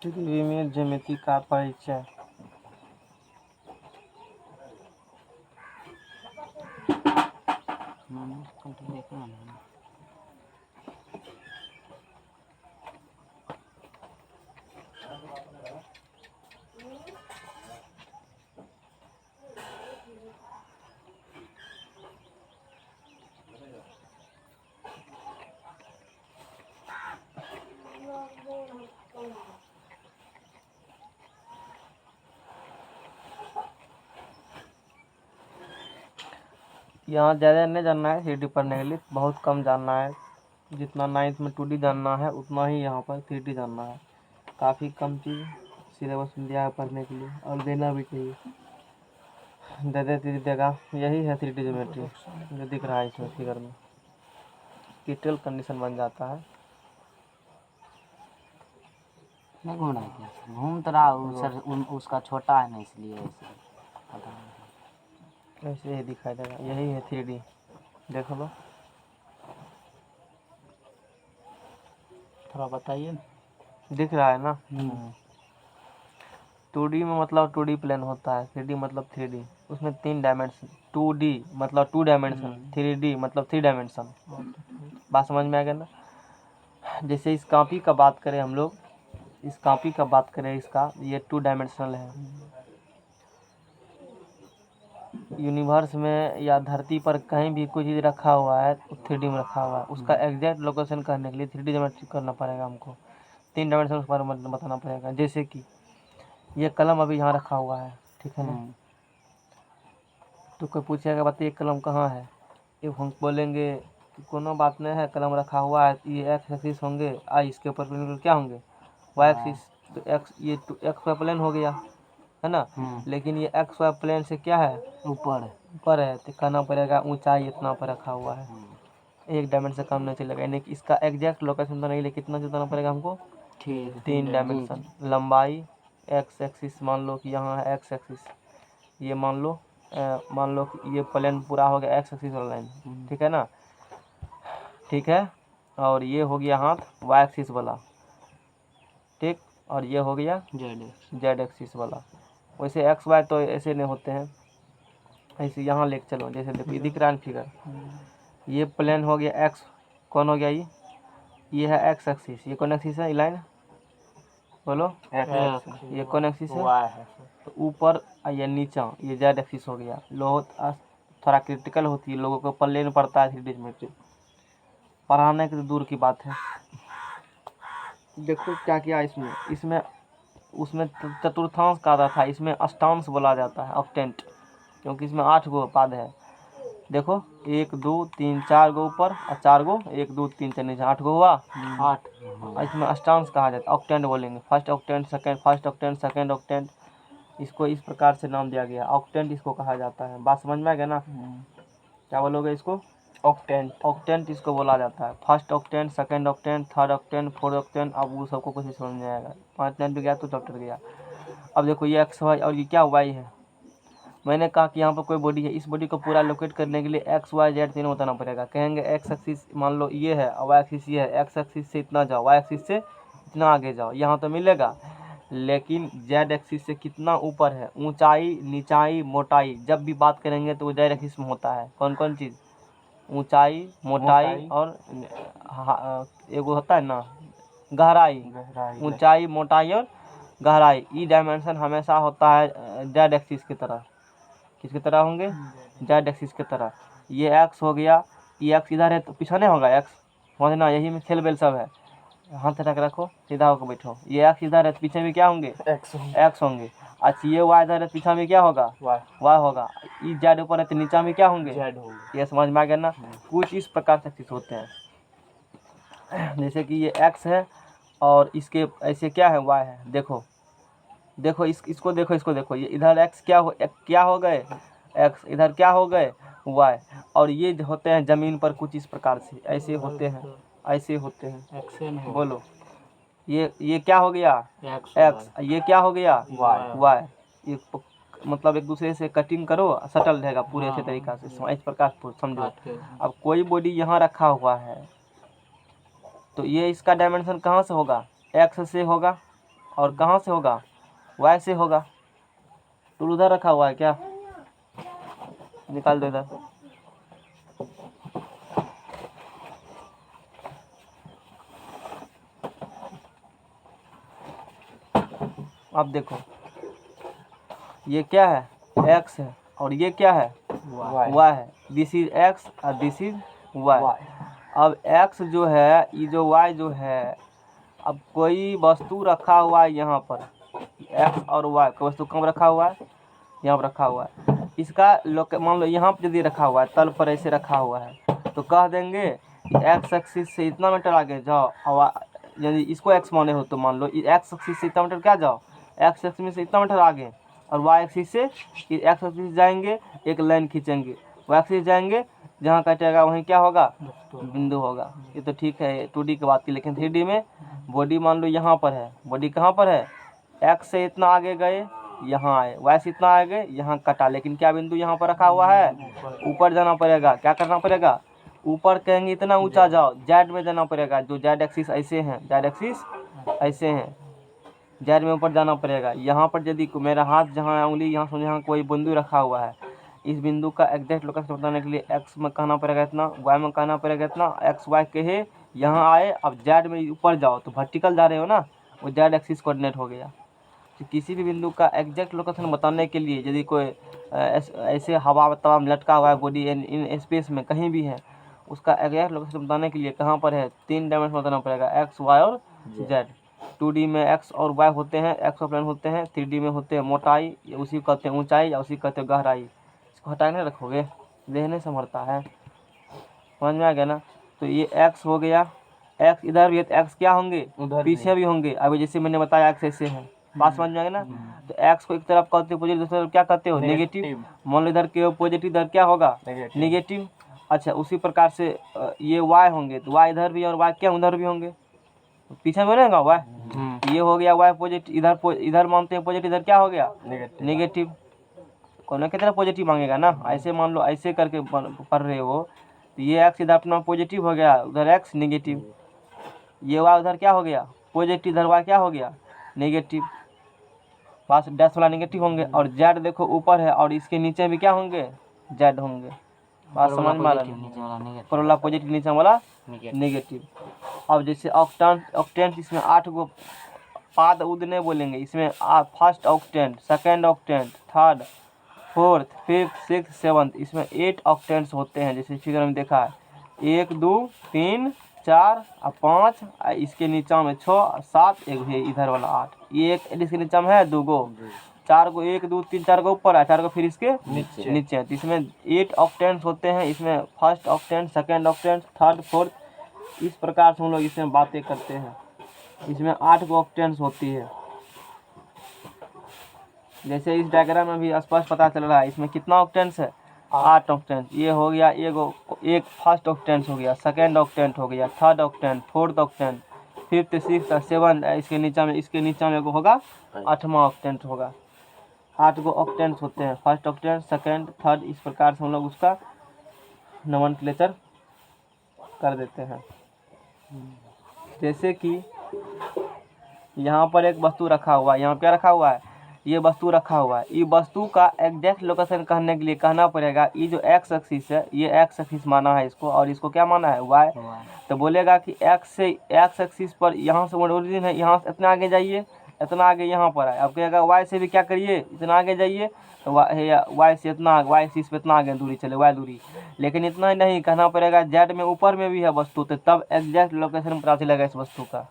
3D में ज्यामिति का परिचय। देखना नहीं। यहाँ ज़्यादा नहीं जानना है 3D पढ़ने के लिए, बहुत कम जानना है। जितना 9th में 2D जानना है उतना ही यहाँ पर 3D जानना है। काफ़ी कम चीज़ सिलेबस में दिया है पढ़ने के लिए, और देना भी चाहिए। दे देगा। यही है 3D ज्योमेट्री जो दिख रहा है इसमें फिगर में। क्रिटिकल कंडीशन बन जाता है। नहीं घूम रहा है, घूम तो रहा सर, उसका छोटा है ना, इसलिए ऐसे पता नहीं। ऐसे ही दिखाई देगा। यही है 3D, देख लो। थोड़ा बताइए। दिख रहा है ना। 2D में मतलब 2D प्लेन होता है, 3D मतलब 3D। उसमें 3 डायमेंशन। 2D मतलब 2 डायमेंशन, 3D मतलब 3 डायमेंशन। बात समझ में आ गया ना। जैसे इस कॉपी का बात करें हम लोग, इस कॉपी का बात करें, इसका ये 2 डायमेंशनल है। यूनिवर्स में या धरती पर कहीं भी कोई चीज़ रखा हुआ है तो 3D में रखा हुआ है। उसका एग्जैक्ट लोकेशन करने के लिए 3D ज्योमेट्री करना पड़ेगा हमको। 3 डायमेंशन उस बारे में बताना पड़ेगा। जैसे कि ये कलम अभी यहाँ रखा हुआ है, ठीक है ना। तो कोई पूछेगा बताइए कलम कहाँ है, ये हम बोलेंगे कि कोनो बात नहीं है, कलम रखा हुआ है। ये एक्स एक्सिस होंगे, इसके ऊपर क्या होंगे, वाई एक्सिस। तो एक्स, ये एक्स वाई प्लेन हो गया, है ना। लेकिन ये एक्स वाई प्लेन से क्या है, ऊपर है। तो कहना पड़ेगा ऊंचाई इतना पर रखा हुआ है। एक डायमेंशन काम नहीं चलेगा, यानी कि इसका एग्जैक्ट लोकेशन बताने के लिए कितना बताना पड़ेगा हमको, 3 डायमेंशन। लंबाई एक्स एक्सिस, मान लो कि यहाँ है एक्स एक्सिस। ये मान लो कि ये प्लेन पूरा हो गया एक्स एक्सिस वाला लाइन, ठीक है ना। ठीक है। और ये हो गया हाथ वाई एक्सिस वाला, ठीक। और ये हो गया जेड एक्सिस वाला। वैसे एक्स वाई तो ऐसे नहीं होते हैं, ऐसे यहाँ लेके चलो। जैसे देखो ये दिख रहा है फिगर, ये प्लेन हो गया एक्स, कौन हो गया ये है एक्स एक्सिस। ये कौन एक्सिस है, ये लाइन बोलो, ये कौन एक्सिस है। तो ऊपर या नीचा ये जेड एक्सिस हो गया। लो थोड़ा क्रिटिकल होती है, लोगों को प्लेन पड़ता है 3D ज्योमेट्री, पढ़ाने की तो दूर की बात है। देखो क्या किया इसमें, उसमें चतुर्थांश का आता था, इसमें अष्टांश बोला जाता है, ऑक्टेंट। क्योंकि इसमें 8 गो पाद है। देखो 1 2 3 4 गो ऊपर और 4 गो, 1 2 3 4 नीचे, 8 गो हुआ, 8। इसमें अष्टांश कहा जाता है, ऑक्टेंट बोलेंगे। First octant, second octant. इसको इस प्रकार से नाम दिया गया, ऑक्टेंट इसको कहा जाता है। बात समझ में आ गया ना। क्या बोलोगे इसको, ऑक्टेंट इसको बोला जाता है। First octant, second octant, third octant, fourth octant. अब वो सबको कुछ समझ में आएगा। 5 मिनट भी गया तो चैप्टर गया। अब देखो ये एक्स वाई और ये क्या वाई है। मैंने कहा कि यहाँ पर कोई बॉडी है, इस बॉडी को पूरा लोकेट करने के लिए एक्स वाई जेड तीनों बताना पड़ेगा। कहेंगे एक्स एक्सिस मान लो ये है और वाई एक्सिस ये है, एक्स एक्सिस से इतना जाओ, वाई एक्सिस से इतना आगे जाओ, यहाँ तो मिलेगा। लेकिन जेड एक्सिस से कितना ऊपर है, ऊंचाई, नीचाई, मोटाई, जब भी बात करेंगे तो वो जेड एक्सिस में होता है। कौन कौन चीज़, ऊंचाई, मोटाई और एगो होता है ना गहराई। ऊंचाई, मोटाई और गहराई, ई डायमेंशन हमेशा होता है जेड एक्सिस की तरह। किसकी तरह होंगे, जेड एक्सिस की तरह। ये एक्स हो गया, ये एक्स इधर है तो पीछे नहीं होगा एक्स, समझना, यही में खेल बेल सब है। हाथ रख रखो, सीधा होकर बैठो। ये एक्स इधर है तो पीछे में क्या होंगे, एक्स होंगे। अच्छा ये वाई इधर है तो पीछे में क्या होगा, वाई होगा। ई जेड ऊपर है तो नीचा में क्या होंगे, जेड होंगे। ये समझ में आ गया ना। कुछ इस प्रकार से एक्सिस होते हैं। जैसे कि ये एक्स है और इसके ऐसे क्या है, वाई है। देखो देखो इसको देखो, इसको देखो, ये इधर एक्स क्या हो गए, एक्स इधर क्या हो गए, वाई। और ये होते हैं ज़मीन पर कुछ इस प्रकार से ऐसे होते हैं, ऐसे होते हैं। बोलो ये क्या हो गया, एक्स। ये क्या हो गया, वाई। ये मतलब एक दूसरे से कटिंग करो, सटल रहेगा पूरे अच्छे तरीका से, इस प्रकार समझो। अब कोई बॉडी यहाँ रखा हुआ है तो ये इसका डायमेंशन कहाँ से होगा, एक्स से होगा। और कहाँ से होगा, वाई से होगा। टूल उधर रखा हुआ है क्या, निकाल दो इधर। अब देखो ये क्या है, x है, और ये क्या है, y है। दिस इज x और दिस इज y। अब x जो है, ये जो y जो है, अब कोई वस्तु रखा हुआ है यहाँ पर, x और y कोई वस्तु कहाँ रखा हुआ है, यहाँ पर रखा हुआ है। इसका मान लो यहाँ पर यदि रखा हुआ है, तल पर ऐसे रखा हुआ है, तो कह देंगे कि x एक्सिस से इतना मीटर आगे जाओ, और यदि इसको x माने हो तो मान लो x एक्सिस से इतना मीटर क्या जाओ, x एक्सिस में से इतना मीटर आगे, और y एक्सिस से x एक्सिस जाएंगे, एक लाइन खींचेंगे, y एक्सिस जाएंगे, जहाँ कटेगा वहीं क्या होगा, बिंदु होगा। ये तो ठीक है 2D की बात की, लेकिन 3D में बॉडी मान लो यहाँ पर है, बॉडी कहाँ पर है, x से इतना आगे गए यहाँ आए, y से इतना आगे यहाँ कटा, लेकिन क्या बिंदु यहाँ पर रखा हुआ है, ऊपर जाना पड़ेगा। क्या करना पड़ेगा, ऊपर कहेंगे इतना ऊंचा जाओ, जेड में जाना पड़ेगा, जो जेड एक्सिस ऐसे हैं, जेड एक्सिस ऐसे हैं, जेड में ऊपर जाना पड़ेगा। यहाँ पर यदि मेरा हाथ जहाँ उंगली यहाँ से यहाँ कोई बिंदु रखा हुआ है, इस बिंदु का एग्जैक्ट लोकेशन बताने के लिए एक्स में कहना पड़ेगा इतना, वाई में कहना पड़ेगा इतना, एक्स वाई कहे यहाँ आए, अब जेड में ऊपर जाओ तो वर्टिकल जा रहे हो ना, वो जेड एक्सिस कोऑर्डिनेट हो गया। तो किसी भी बिंदु का एग्जैक्ट लोकेशन बताने के लिए यदि कोई ऐसे हवा तमाम लटका हुआ है बॉडी इन स्पेस में कहीं भी है, उसका एग्जैक्ट लोकेशन बताने के लिए कहाँ पर है, 3 डायमेंशन बताना पड़ेगा, एक्स वाई और जेड। 2D में एक्स और वाई होते हैं, एक्स और प्लेन होते हैं, 3D में होते हैं मोटाई, उसी को कहते हैं ऊंचाई, या उसी को कहते हैं गहराई। इसको हटा नहीं रखोगे, देह नहीं संभलता है, समझ में आ गया ना। तो ये एक्स हो गया, एक्स इधर भी है तो एक्स क्या होंगे, पीछे भी होंगे। अभी जैसे मैंने बताया एक्स ऐसे है, बात समझ में आ गया ना। तो एक्स को एक तरफ कहते हो पॉजिटिव, दूसरी तरफ क्या कहते हो, नेगेटिव। मान लो इधर के पॉजिटिव, इधर क्या होगा, नेगेटिव। अच्छा उसी प्रकार से ये वाई होंगे, तो वाई इधर भी और वाई क्या उधर भी होंगे, पीछे में रहेगा वाई। ये हो गया वाई पॉजिटिव, इधर मानते हैं पॉजिटिव, इधर क्या हो गया, नेगेटिव। कौन कितना पॉजिटिव मांगेगा ना, ऐसे मान लो ऐसे करके पढ़ रहे हो, तो ये एक्स इधर अपना पॉजिटिव हो गया, उधर एक्स नेगेटिव। ये वाई उधर क्या हो गया, पॉजिटिव, इधर वाई क्या हो गया, नेगेटिव। पास डैश वाला नेगेटिव होंगे, और जेड देखो ऊपर है और इसके नीचे भी क्या होंगे, जेड होंगे। बात समझ में आ रहा है, ऊपर वाला पॉजिटिव, नीचे वाला नेगेटिव। अब जैसे ऑक्टेंट इसमें 8 गो पाद उद नहीं बोलेंगे, इसमें first octant, second octant, third, fourth, fifth, six, seventh, इसमें 8 ऑक्टेंट्स होते हैं। जैसे फिगर में देखा है 1 2 3 4 और 5, इसके नीचा में 6 7, एक है इधर वाला 8, ये एक इसके नीचा में है 2 गो, 4 गो, 1 2 3 4 गो ऊपर है, 4 गो फिर इसके नीचे है। तो इसमें 8 ऑक्टेंट्स होते हैं, इसमें first octant, second octant, third, fourth, इस प्रकार से हम लोग इसमें बातें करते हैं। इसमें 8 गो ऑक्टेंट्स होती है। जैसे इस डायग्राम में भी स्पष्ट पता चल रहा है, इसमें कितना ऑक्टेंट्स है, 8 ऑक्टेंट। ये हो गया एक फर्स्ट ऑक्टेंट हो गया, सेकेंड ऑक्टेंट हो गया, third octant, fourth octant, fifth, six, seven, इसके नीचे में होगा 8वां ऑक्टेंट होगा। 8 गो ऑक्टेंट्स होते हैं, फर्स्ट ऑक्टेंट, सेकेंड, थर्ड, इस प्रकार से हम लोग उसका नोमेनक्लेचर कर देते हैं। जैसे कि यहाँ पर एक वस्तु रखा हुआ है, यहाँ क्या रखा हुआ है, ये वस्तु रखा हुआ है। ये वस्तु का एग्जैक्ट लोकेशन कहने के लिए कहना पड़ेगा, ये जो एक्स एक्सिस है, ये एक्स एक्सिस माना है इसको, और इसको क्या माना है, वाई। तो बोलेगा कि एक्स एक्सिस पर यहाँ से ओरिजिन है, यहाँ से इतना आगे जाइए, इतना आगे यहाँ पर है। अब कहेगा वाई से भी क्या करिए, इतना आगे जाइए, तो वाई से इतना, वाई एक्सिस पे इतना आगे दूरी चले, वाई दूरी। लेकिन इतना ही नहीं, कहना पड़ेगा जेड में ऊपर में भी है वस्तु, तो तब एग्जैक्ट लोकेशन पता चलेगा इस वस्तु का।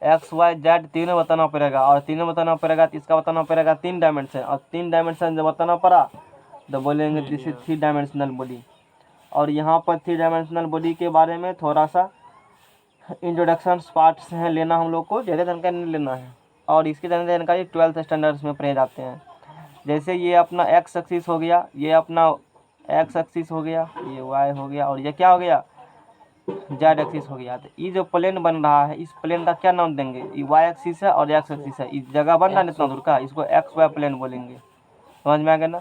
एक्स वाई जेड तीनों बताना पड़ेगा, और तीनों बताना पड़ेगा तो इसका बताना पड़ेगा 3 डायमेंशन, और 3 डायमेंशन जब बताना पड़ा तो बोलेंगे दिस इज 3 डायमेंशनल बॉडी। और यहाँ पर 3 डायमेंशनल बॉडी के बारे में थोड़ा सा इंट्रोडक्शन पार्ट्स हैं, लेना हम लोग को ज़्यादा जानकारी नहीं लेना है, और इसकी ज़्यादा जानकारी 12th स्टैंडर्ड्स में पढ़े जाते हैं। जैसे ये अपना एक्स एक्सिस हो गया, ये अपना एक्स एक्सिस हो गया, ये वाई हो गया, और ये क्या हो गया, जेड एक्सिस हो गया। तो ये जो प्लेन बन रहा है, इस प्लेन का क्या नाम देंगे, ये वाई एक्सिस है और एक्स एक्सिस है, इस जगह बन रहा है इतना दूर का, इसको एक्स वाई प्लेन बोलेंगे। समझ में आ गया ना।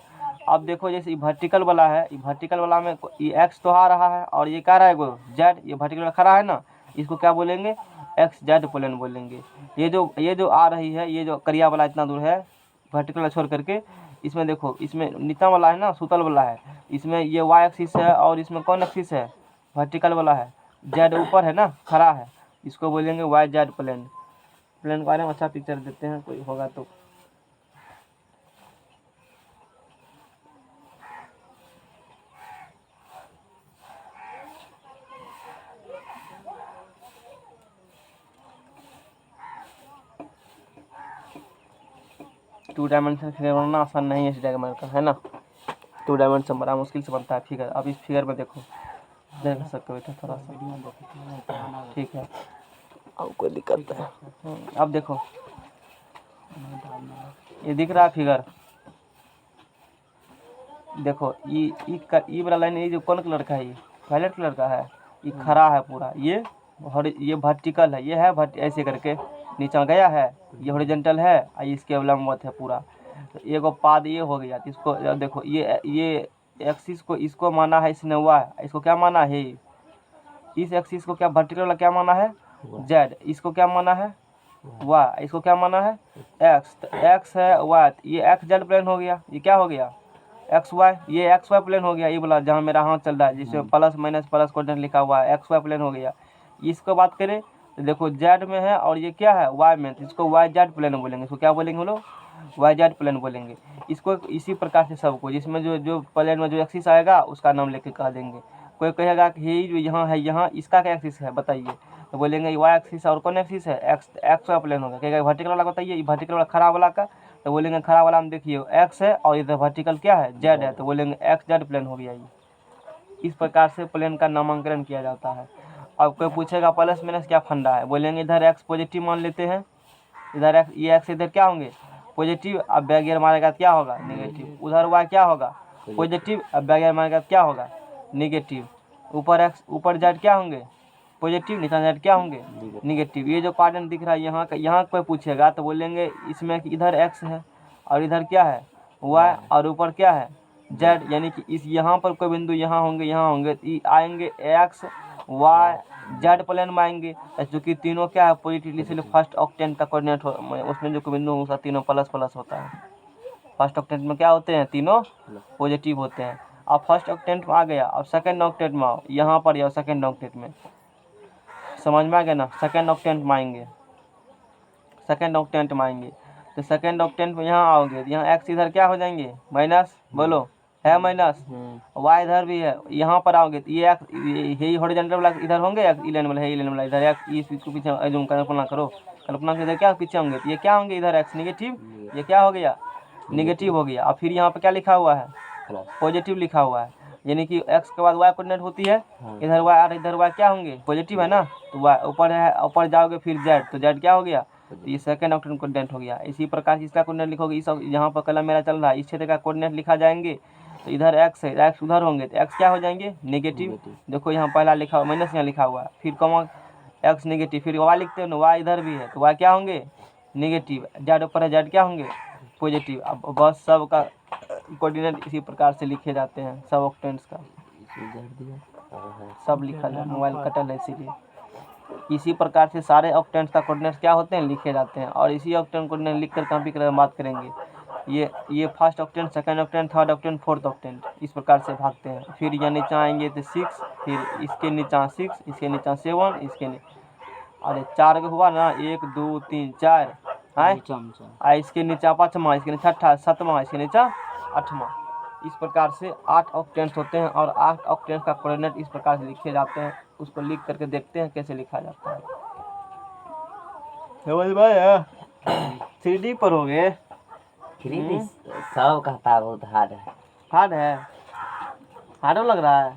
अब देखो जैसे ये वर्टिकल वाला है, ये वर्टिकल वाला में ये एक्स तो आ रहा है, और ये क्या रहा है जेड, ये वर्टिकल खड़ा है ना, इसको क्या बोलेंगे, एक्स जेड प्लेन बोलेंगे। ये जो आ रही है, ये जो करिया वाला इतना दूर है वर्टिकल छोड़ करके, इसमें देखो, इसमें नीचा वाला है ना, सुतल वाला है, इसमें ये वाई एक्सिस है और इसमें कौन एक्सिस है, वर्टिकल वाला है, जेड ऊपर है ना, खड़ा है, इसको बोलेंगे वाई जेड प्लेन। प्लेन के बारे में अच्छा पिक्चर देते हैं, कोई होगा तो। टू डायमेंशन फिगर बनाना आसान नहीं है इस डायग्राम का, है ना। 2 डायमेंशन बड़ा मुश्किल से बनता है फिगर। अब इस फिगर में देखो, देख सकते हो, थोड़ा सा ठीक है, अब कोई दिक्कत है। अब देखो, ये दिख रहा है फिगर, देखो ये वाला लाइन, ये जो कौन कलर का है, ये वायलेट कलर का है, ये खड़ा है पूरा, ये वर्टिकल है, ये है ऐसे करके नीचे गया है, ये हॉरिजॉन्टल है और इसके लंबवत है पूरा। तो एगो पाद ये हो गया, इसको देखो, ये एक्सिस को इसको माना है इसने वाई, इसको क्या माना है, इस एक्सिस को क्या वर्टिकल वाला क्या माना है जेड, इसको क्या माना है वाई, इसको क्या माना है एक्स। तो एक्स है वाई, ये एक्स जेड प्लेन हो गया, ये क्या हो गया एक्स वाई, ये एक्स वाई प्लेन हो गया, ये बोला जहाँ मेरा हाथ चल रहा है जिसमें प्लस माइनस प्लस कोऑर्डिनेट लिखा हुआ है, एक्स वाई प्लेन हो गया। इसको बात करें तो देखो जेड में है और ये क्या है वाई में, तो इसको वाई जेड प्लेन बोलेंगे, इसको क्या बोलेंगे हम लोग वाई जेड प्लेन बोलेंगे। इसको इसी प्रकार से सबको, जिसमें जो प्लेन में जो एक्सिस आएगा उसका नाम लेके कह देंगे। कोई कहेगा कि ये जो यहाँ है, यहाँ इसका क्या एक्सिस है बताइए, तो बोलेंगे वाई एक्सिस और कौन एक्सिस है एक्स वाई प्लेन होगा। कहेगा वर्टिकल वाला बताइए, वर्टिकल वाला खड़ा वाला का, तो बोलेंगे खड़ा वाला में देखिए एक्स है और इधर वर्टिकल क्या है जेड है, तो बोलेंगे एक्स जेड प्लेन हो गया ये। इस प्रकार से प्लेन का नामांकन किया जाता है। अब कोई पूछेगा प्लस माइनस क्या फंडा है, बोलेंगे इधर एक्स पॉजिटिव मान लेते हैं, इधर एक्स, ये एक्स इधर क्या होंगे पॉजिटिव, अब बैगियर मारेगा क्या होगा नेगेटिव, उधर वाई क्या होगा पॉजिटिव, अब बैगियर मारेगा क्या होगा नेगेटिव, ऊपर एक्स ऊपर जेड क्या होंगे पॉजिटिव, नीचे जेड क्या होंगे निगेटिव। ये जो क्वाड्रेंट दिख रहा है यहाँ का, यहाँ कोई पूछेगा तो बोलेंगे इसमें कि इधर एक्स है और इधर क्या है वाई और ऊपर क्या है जेड, यानी कि इस यहाँ पर कोई बिंदु यहाँ होंगे तो आएंगे एक्स वाई जेड प्लेन में आएंगे, चूँकि तीनों क्या है पॉजिटिव, इसलिए फर्स्ट ऑक्टेंट का कोऑर्डिनेट उसमें जो बिंदु होगा तीनों प्लस प्लस होता है। फर्स्ट ऑक्टेंट में क्या होते हैं तीनों पॉजिटिव होते हैं। अब फर्स्ट ऑक्टेंट में आ गया, अब सेकंड ऑक्टेंट में आओ, यहाँ पर या सेकंड ऑक्टेंट में, समझ में आ गया ना, सेकंड ऑक्टेंट में आएंगे, सेकंड ऑक्टेंट में आएंगे तो सेकंड ऑक्टेंट में यहाँ आओगे, यहाँ एक्स इधर क्या हो जाएंगे माइनस, बोलो है माइनस, वाई इधर भी है, यहाँ पर आओगे तो ये एक्स, यही हॉरिजॉन्टल वाला इधर होंगे, इलेवन वाला है इलेवन वाला इधर एक्स, इसको पीछे जूम कल्पना करो, कल्पना के इधर क्या पीछे होंगे, तो ये क्या होंगे इधर एक्स निगेटिव, ये क्या हो गया निगेटिव हो गया। और फिर यहाँ पर क्या लिखा हुआ है पॉजिटिव लिखा हुआ है, यानी कि एक्स के बाद वाई कोऑर्डिनेट होती है, इधर वाई और इधर वाई क्या होंगे पॉजिटिव है ना, तो वाई ऊपर है, ऊपर जाओगे फिर जेड, तो जेड क्या हो गया तो ये सेकंड ऑक्टेंट कोऑर्डिनेट हो गया। इसी प्रकार से इसका कोऑर्डिनेट लिखोगे, इस यहाँ पर कलम मेरा चल रहा है, इस क्षेत्र का कोऑर्डिनेट लिखा जाएंगे, तो इधर एक्स है, एक्स उधर होंगे तो एक्स क्या हो जाएंगे नेगेटिव, देखो यहाँ पहला लिखा हुआ माइनस, यहाँ लिखा हुआ है, फिर कॉमा एक्स नेगेटिव, फिर वाई लिखते हो ना, वाई इधर भी है तो वाई क्या होंगे नेगेटिव, जेड ऊपर है जेड क्या होंगे पॉजिटिव। अब बस सब का कोऑर्डिनेट इसी प्रकार से लिखे जाते हैं, सब ऑक्टेंट्स का सब लिखा जाए, मोबाइल कटल है इसीलिए। इसी प्रकार से सारे ऑक्टेंट्स का कोऑर्डिनेट्स क्या होते हैं लिखे जाते हैं, और इसी ऑक्टेंट कोऑर्डिनेट लिख कर कॉपी कर बात करेंगे। ये first octant, second octant, third octant, fourth octant, इस प्रकार से भागते हैं। फिर यहाँ नीचे आएंगे तो 6, फिर इसके नीचे 6, इसके नीचे 7, अरे 4 का हुआ ना, 1 2 3 4 है, इसके नीचे 5वां, इसके नीचे 6वां, 7वां, इसके नीचे 8वां। इस प्रकार से 8 ऑक्टेंट्स होते हैं और 8 ऑक्टेंट्स का कोऑर्डिनेट इस प्रकार से लिखे जाते हैं। उसको लिख करके देखते हैं कैसे लिखा जाता है। समझ में आया? 3D पर हो गए, 3D सब कहता है बहुत हार्ड है, हार्ड है, हार्ड लग रहा है,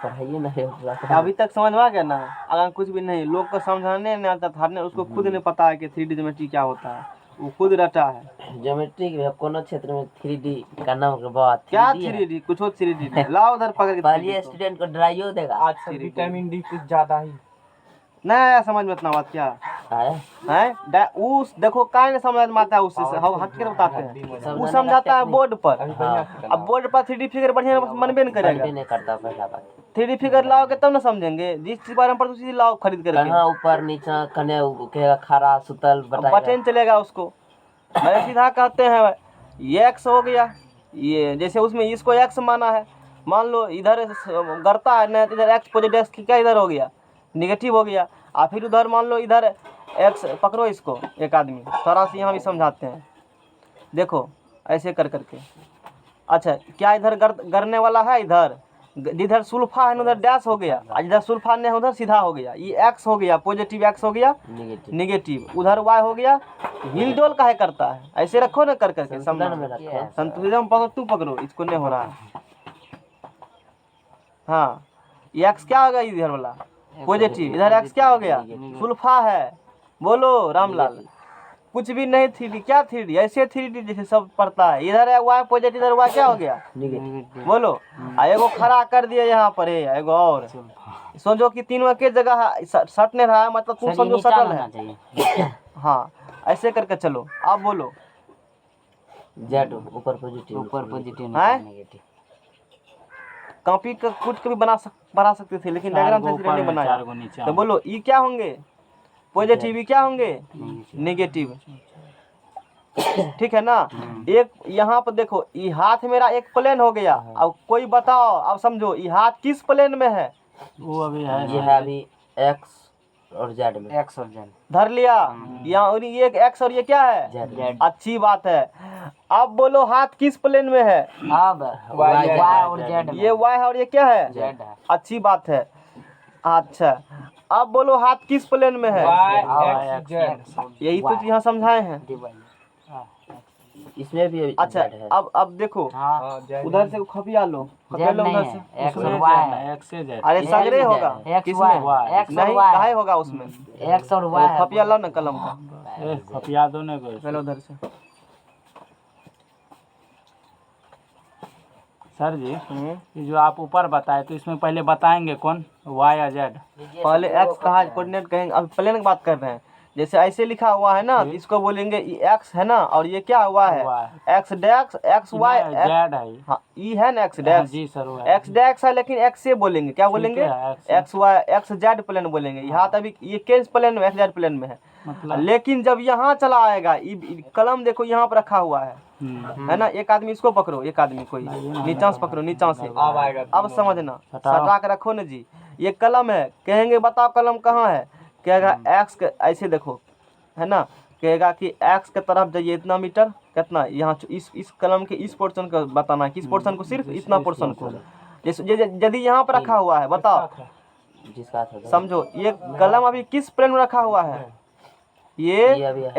पढ़ाइए नहीं अभी तक समझ में आ गया ना। अगर कुछ भी नहीं, लोग को समझाने नहीं आता था, उसको खुद नहीं पता है कि 3D ज्योमेट्री क्या होता है, वो खुद रटा है। ज्योमेट्री के कोनो क्षेत्र में 3D का नाम के बाद क्या 3D, कुछ 3D लाओ उधर पकड़ के पहले स्टूडेंट को डराइयो देगा। आज विटामिन डी कुछ ज्यादा ही नहीं आया समझ में इतना बात क्या आया है? उस देखो काय नहीं समझ में आता है, उससे हम हकीकत बताते हैं। वो समझाता है बोर्ड पर, अब बोर्ड पर 3D फिगर बढ़िया मनबे नहीं करेगा। नहीं करता पहला बात 3D फिगर लाओगे तब ना समझेंगे, जिस चीज बारे में पढ़ते उसी चीज लाओ खरीद करके। कहाँ ऊपर नीचा कने कहेगा खरा सुतल अब बताएगा बटन चलेगा उसको। मैं सीधा कहते हैं ये एक्स हो गया, ये जैसे उसमें इसको एक्स माना है, मान लो इधर करता है ना, इधर एक्स पॉजिटिव एक्स क्या इधर हो गया निगेटिव हो गया, और फिर उधर मान लो इधर एक्स पकड़ो इसको एक आदमी, थोड़ा सा यहाँ भी समझाते हैं। देखो ऐसे कर करके, अच्छा क्या इधर गरने वाला है, इधर जिधर सुल्फा है ना उधर डैश हो गया, और जिधर सुल्फा नहीं है उधर सीधा हो गया। ये एक्स हो गया पॉजिटिव, एक्स हो गया निगेटिव, उधर वाई हो गया। हिल डोल काहे करता है, ऐसे रखो ना कर करके संतुलन में पकड़ो, तू पकड़ो, इसको नहीं हो रहा है। हाँ ये एक्स क्या हो गया इधर वाला पॉजिटिव, इधर एक्स क्या हो गया सुल्फा है। बोलो रामलाल, कुछ भी नहीं 3D, क्या 3D ऐसे 3D जैसे सब पढ़ता है। इधर है वाई पॉजिटिव, इधर वाई क्या हो गया बोलो। एगो खड़ा कर दिया यहाँ पर है, एगो और समझो कि तीनों के जगह सट नहीं रहा है, मतलब तुम समझो सटल है। हाँ ऐसे करके चलो, आप बोलो जेड ऊपर पॉजिटिव है। कॉपी का कुछ भी बना सकते थे, लेकिन डायग्राम से नहीं बनाया। तो बोलो ये क्या होंगे पॉजिटिव, ये क्या होंगे नेगेटिव, ठीक है ना। एक यहाँ पर देखो ये हाथ मेरा एक प्लेन हो गया, अब कोई बताओ, अब समझो ये हाथ किस प्लेन में है। वो अभी है, ये है अभी एक्स और जेड में, एक्स और जेड धर लिया यहाँ, और ये एक्स और ये क्या है जेड। अच्छी बात है। अब बोलो हाथ किस प्लेन में है, अब वाई और जेड, ये वाई है और ये क्या है जेड है, अच्छी बात है। अच्छा अब बोलो हाथ किस प्लेन में है, यही तो यहाँ समझाए हैं। इसमें भी अच्छा है। अब देखो उधर से खपिया लो, खपिया लो उधर से, एक्स और वाई, अरे सगरे होगा किसमें नहीं काहे होगा उसमें, एक्स और वाई खपिया लो ना कलम का, खपिया दो ना पहले उधर से। सर जी ये जो आप ऊपर बताए तो इसमें पहले बताएंगे कौन वाई या जेड? पहले एक्स कहा कोऑर्डिनेट कहेंगे, अब प्लेन की बात कर रहे हैं। जैसे ऐसे लिखा हुआ है ना, इसको बोलेंगे ये एक्स है ना, और ये क्या हुआ है X axis, X Y Z है। हाँ ई है ना एक्स डैक्स, जी सर एक्स डैक्स है, लेकिन एक्स से बोलेंगे क्या बोलेंगे X Y X Z plane बोलेंगे। यहाँ तभी ये किस प्लेन में एक्स जेड प्लेन में है, मतलब लेकिन जब यहाँ चला आएगा कलम देखो यहाँ पर रखा हुआ है ना। एक आदमी इसको पकड़ो, एक आदमी कोई नीचा से पकड़ो, नीचा से अब समझना, सटा के रखो ना जी। ये कलम है, कहेंगे बताओ कलम कहाँ है, कहेगा एक्स के ऐसे देखो है ना, कहेगा कि एक्स के तरफ जाइए इतना मीटर, कितना यहाँ इस कलम के इस पोर्शन को बताना है, किस पोर्शन को, सिर्फ इतना पोर्शन को। जैसे यदि यहाँ पर रखा हुआ है बताओ, समझो ये कलम अभी किस प्लेन में रखा हुआ है, ये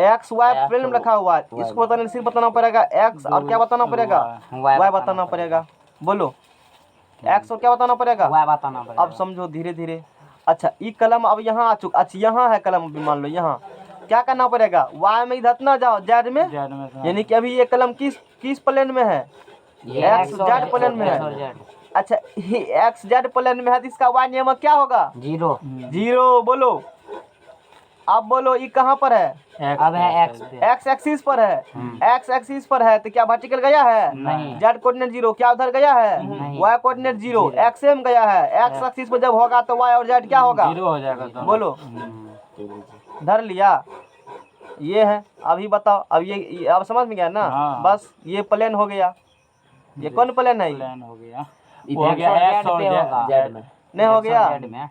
एक्स वाई प्लेन में रखा हुआ है। इसको बताने सिर्फ बताना पड़ेगा एक्स, और क्या बताना पड़ेगा वाई बताना पड़ेगा। बोलो एक्स और क्या बताना पड़ेगा वाई बताना पड़ेगा। अब समझो धीरे धीरे। अच्छा ये कलम अब यहाँ आ चुका, अच्छा यहाँ है कलम, अभी मान लो यहाँ क्या करना पड़ेगा वाई में इधर ना जाओ जेड में, यानी कि अभी ये कलम किस प्लेन में है एक्स जेड प्लेन में है। अच्छा एक्स जेड प्लेन में है तो इसका वाई नियम क्या होगा जीरो, जीरो। बोलो अब बोलो ये कहाँ पर है, अब है एक्स पे, एक्स एक्सिस पर है, एक्स एक्सिस पर है तो क्या वर्टिकल गया है नहीं, जेड कोऑर्डिनेट जीरो, क्या उधर गया है Y coordinate zero, X M गया है, एक्स एक्सिस पर जब होगा तो वाई और जेड क्या होगा जीरो हो जाएगा। बोलो धर लिया, ये है। अभी बताओ, अब ये अब समझ में गया ना। बस ये प्लेन हो गया, ये कौन प्लेन है, प्लेन हो गया, हो गया एक्स और जेड में, नहीं हो गया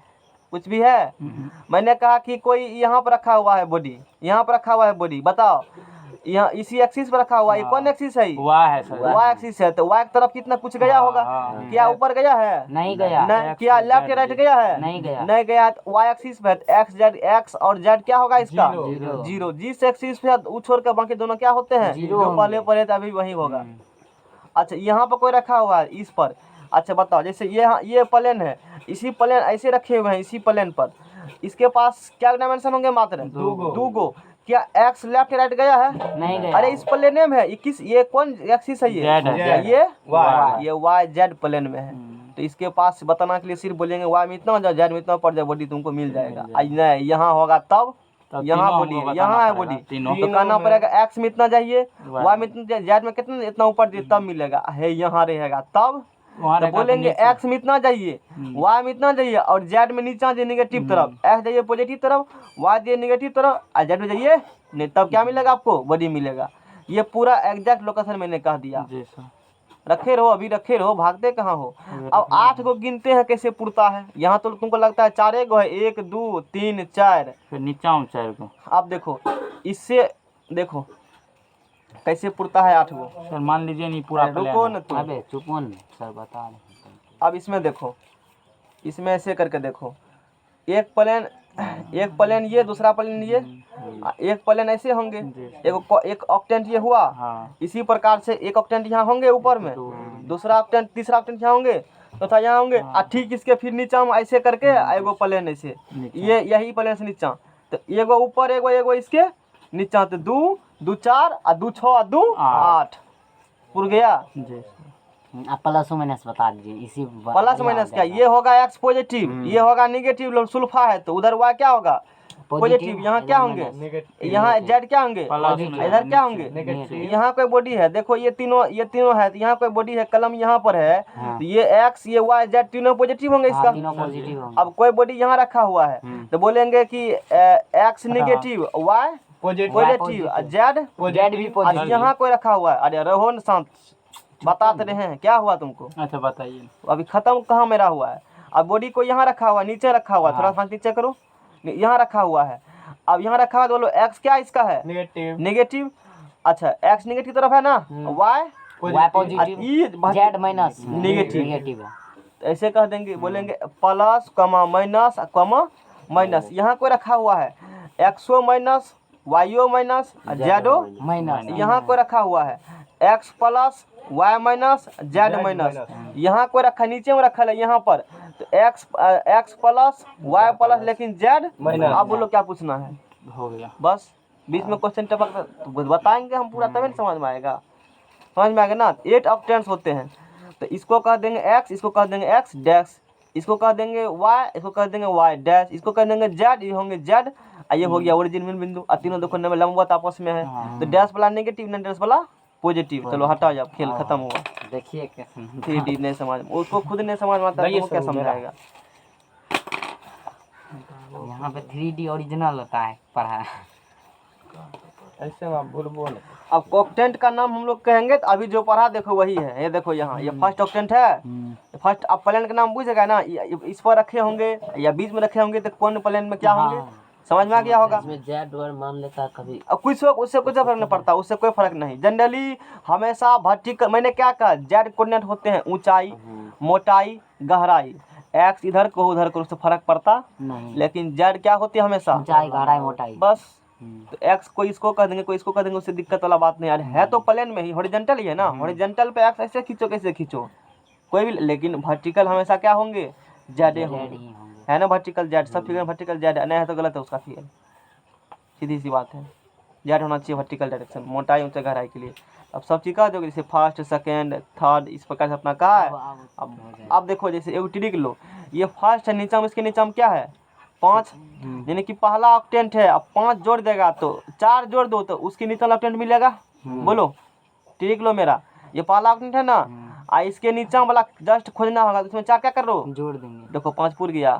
कुछ भी है। मैंने कहा कि कोई यहाँ पर रखा हुआ है बॉडी, यहाँ पर रखा हुआ है बॉडी, बताओ यहाँ इसी एक्सिस पर रखा हुआ है, ये कौन एक्सिस है वाई है सर, वाई एक्सिस है। तो वाई की तरफ कितना कुछ गया होगा, क्या ऊपर गया है नहीं गया, नहीं, क्या लेफ्ट या राइट गया है नहीं गया, नहीं गया। तो वाई एक्सिस पे एक्स जेड, एक्स और जेड क्या होगा इसका जीरो। जिस एक्सिस पे वो छोड़ कर बाकी दोनों क्या होते हैं जो पहले पड़े थे अभी वही होगा। अच्छा यहाँ पर कोई रखा हुआ है इस पर, अच्छा बताओ जैसे ये प्लेन है, इसी प्लेन ऐसे रखे हुए हैं इसी प्लेन पर, इसके पास क्या डायमेंशन होंगे मात्र दो गो। क्या एक्स लेफ्ट राइट गया है नहीं गया, अरे इस प्लेन में है, ये कौन एक्सिस है ये वाई जेड प्लेन में है। तो इसके पास बताने के लिए सिर्फ बोलेंगे वाई में इतना हो जाए, जेड में इतना पड़ जाए, बॉडी तुमको मिल जाएगा। नहीं यहाँ होगा तब तब यहाँ तीनों बॉडी हमको है, बताना यहाँ है पड़ेगा, बॉडी, तीनों। तो कहना पड़ेगा एक्स में इतना चाहिए, वाई वाई में इतना, जेड में कितना इतना ऊपर दिए तब मिलेगा, है यहाँ रहेगा तब। वहाँ तो रहेगा बोलेंगे नीचे। एक्स में इतना चाहिए, वाई में इतना चाहिए, और जेड में नीचा चाहिए नेगेटिव तरफ, एक्स चाहिए पॉजिटिव तरफ, वाई चाहिए नेगेटिव तरफ, और जेड में चाहिए नहीं, तब क्या मिलेगा आपको, बॉडी मिलेगा। ये पूरा एग्जैक्ट लोकेशन मैंने कह दिया। जी सर। रखे रहो, अभी रखे रहो, भागते कहाँ हो। अब 8 गो गिनते हैं कैसे पुरता है, यहाँ तो तुमको लगता है 4 गो है, 1 2 3 4। फिर नीचा हूँ 4 को। आप देखो इससे, देखो कैसे पुरता है 8 गो। सर मान लीजिए नहीं पूरा प्लान रुको है। न तुम, अबे चुप हो न, सर बता रहे हैं। अब इसमें देखो, इसमें ऐसे करके देखो, एक प्लेन ये, दूसरा प्लेन ये, एक प्लेन ऐसे होंगे, एक ऑक्टेंट ये हुआ, हाँ। इसी प्रकार से एक ऑक्टेंट यहाँ होंगे ऊपर में, दूसरा ऑक्टेंट, तीसरा ऑक्टेंट यहाँ होंगे, चौथा यहाँ होंगे, और ठीक इसके फिर नीचा में ऐसे करके एगो प्लेन ऐसे, ये यही प्लेन से नीचा, तो एगो ऊपर एगो इसके नीचा, तो 2 2 4 और 2 6 और 2 8 पुर गया। जी। आप प्लस माइनस बता दीजिए इसी प्लस माइनस क्या, ये होगा एक्स पॉजिटिव, ये होगा नेगेटिव, सुल्फा है तो उधर वाई क्या होगा पॉजिटिव, यहाँ क्या होंगे, यहाँ जेड क्या होंगे, इधर क्या होंगे, यहाँ कोई बॉडी है, देखो ये तीनों है, तो यहाँ कोई बॉडी है, कलम यहाँ पर है, तो ये एक्स ये वाई जेड तीनों पॉजिटिव होंगे इसका। अब कोई बॉडी यहाँ रखा हुआ है, तो बोलेंगे कि X negative, Y positive, Z भी पॉजिटिव, यहाँ कोई रखा हुआ है। अरे रहो न शांत, बता तो रहे हैं, क्या हुआ तुमको। अच्छा बताइए। अभी खत्म कहाँ मेरा हुआ है। अब बॉडी को यहाँ रखा हुआ है, नीचे रखा हुआ है, थोड़ा सा नीचे करो, यहाँ रखा हुआ है। अब यहाँ रखा हुआ है, बोलो एक्स क्या इसका है, नेगेटिव। अच्छा एक्स नेगेटिव तरफ है ना, Y positive, Z minus negative, ऐसे कह देंगे, बोलेंगे प्लस कमा माइनस, यहाँ कोई रखा हुआ है X O minus, Y O minus, Z O minus, यहाँ कोई रखा हुआ है X plus Y minus Z minus, यहाँ कोई रखा, नीचे में रखा है यहाँ पर, तो एक्स प्लस वाई प्लस लेकिन जेड माइनस। अब बोलो क्या पूछना है, हो गया बस बीच में क्वेश्चन टपक तो बताएंगे हम पूरा, तभी समझ में आएगा, समझ में आएगा ना। 8 ऑक्टेंट्स होते हैं, तो इसको कह देंगे एक्स, इसको कह देंगे एक्स डैश, इसको कह देंगे वाई, इसको कह देंगे वाई डैश, इसको कह देंगे जेड, ये होंगे जेड, ये हो गया ओरिजिन बिंदु, और तीनों देखो लंबवत आपस में है, तो डैश वाला नेगेटिव ना डैश वाला पॉजिटिव। चलो हटाओ, जब खेल खत्म हुआ। देखिए कैसे 3D नहीं समझ, उसको खुद नहीं समझ में आता है, तो वो क्या समझाएगा। यहाँ पे 3D ओरिजिनल होता है पढ़ा, ऐसे में आप बोल। अब ऑक्टेंट का नाम हम लोग कहेंगे, तो अभी जो पढ़ा देखो वही है, ये देखो यहाँ, ये फर्स्ट ऑक्टेंट है, फर्स्ट। अब प्लेन का नाम पूछेगा ना, इस पर रखे होंगे या बीच में रखे होंगे, तो कौन प्लेन में क्या होंगे, समझ में आ गया होगा। जेड वर्ड मान लेता है कभी, अब कुछ उससे कुछ फर्क नहीं पड़ता, उससे कोई फर्क नहीं। जनरली हमेशा वर्टिकल, मैंने क्या कहा, जेड कोऑर्डिनेट होते हैं ऊंचाई, मोटाई, गहराई, एक्स इधर को उधर को, उससे फर्क पड़ता नहीं, लेकिन जेड क्या होती है हमेशा ऊंचाई गहराई मोटाई बस। तो एक्स कोई इसको कह देंगे, कोई इसको कह देंगे, उससे दिक्कत वाला बात नहीं यार, है तो प्लेन में ही, हॉरिजॉन्टल ही है ना, हॉरिजॉन्टल पे एक्स ऐसे खींचो कैसे खींचो कोई भी, लेकिन वर्टिकल हमेशा क्या होंगे, जेड होंगे, है ना, वर्टिकल जेड, सब फिगर वर्टिकल जेड, नहीं है तो गलत है उसका फिगर, सीधी सी बात है, जेड होना चाहिए वर्टिकल डायरेक्शन, मोटाई ऊंचाई गहराई के लिए। अब सब चीज़ कह दोगे, जैसे फर्स्ट सेकेंड थर्ड, इस प्रकार से अपना कहा है। अब देखो जैसे एक ट्रिक लो, ये फर्स्ट है, नीचा में इसके नीचा में क्या है 5, यानी कि पहला ऑक्टेंट है, अब 5 जोड़ देगा तो 4 जोड़ दो तो उसके नीचे वाला ऑक्टेंट मिलेगा। बोलो ट्रिक लो मेरा, ये पहला ऑक्टेंट है ना, इसके नीचा वाला जस्ट खोजना होगा, तो इसमें 4 क्या कर लो जोड़ देंगे, देखो 5 पूर गया।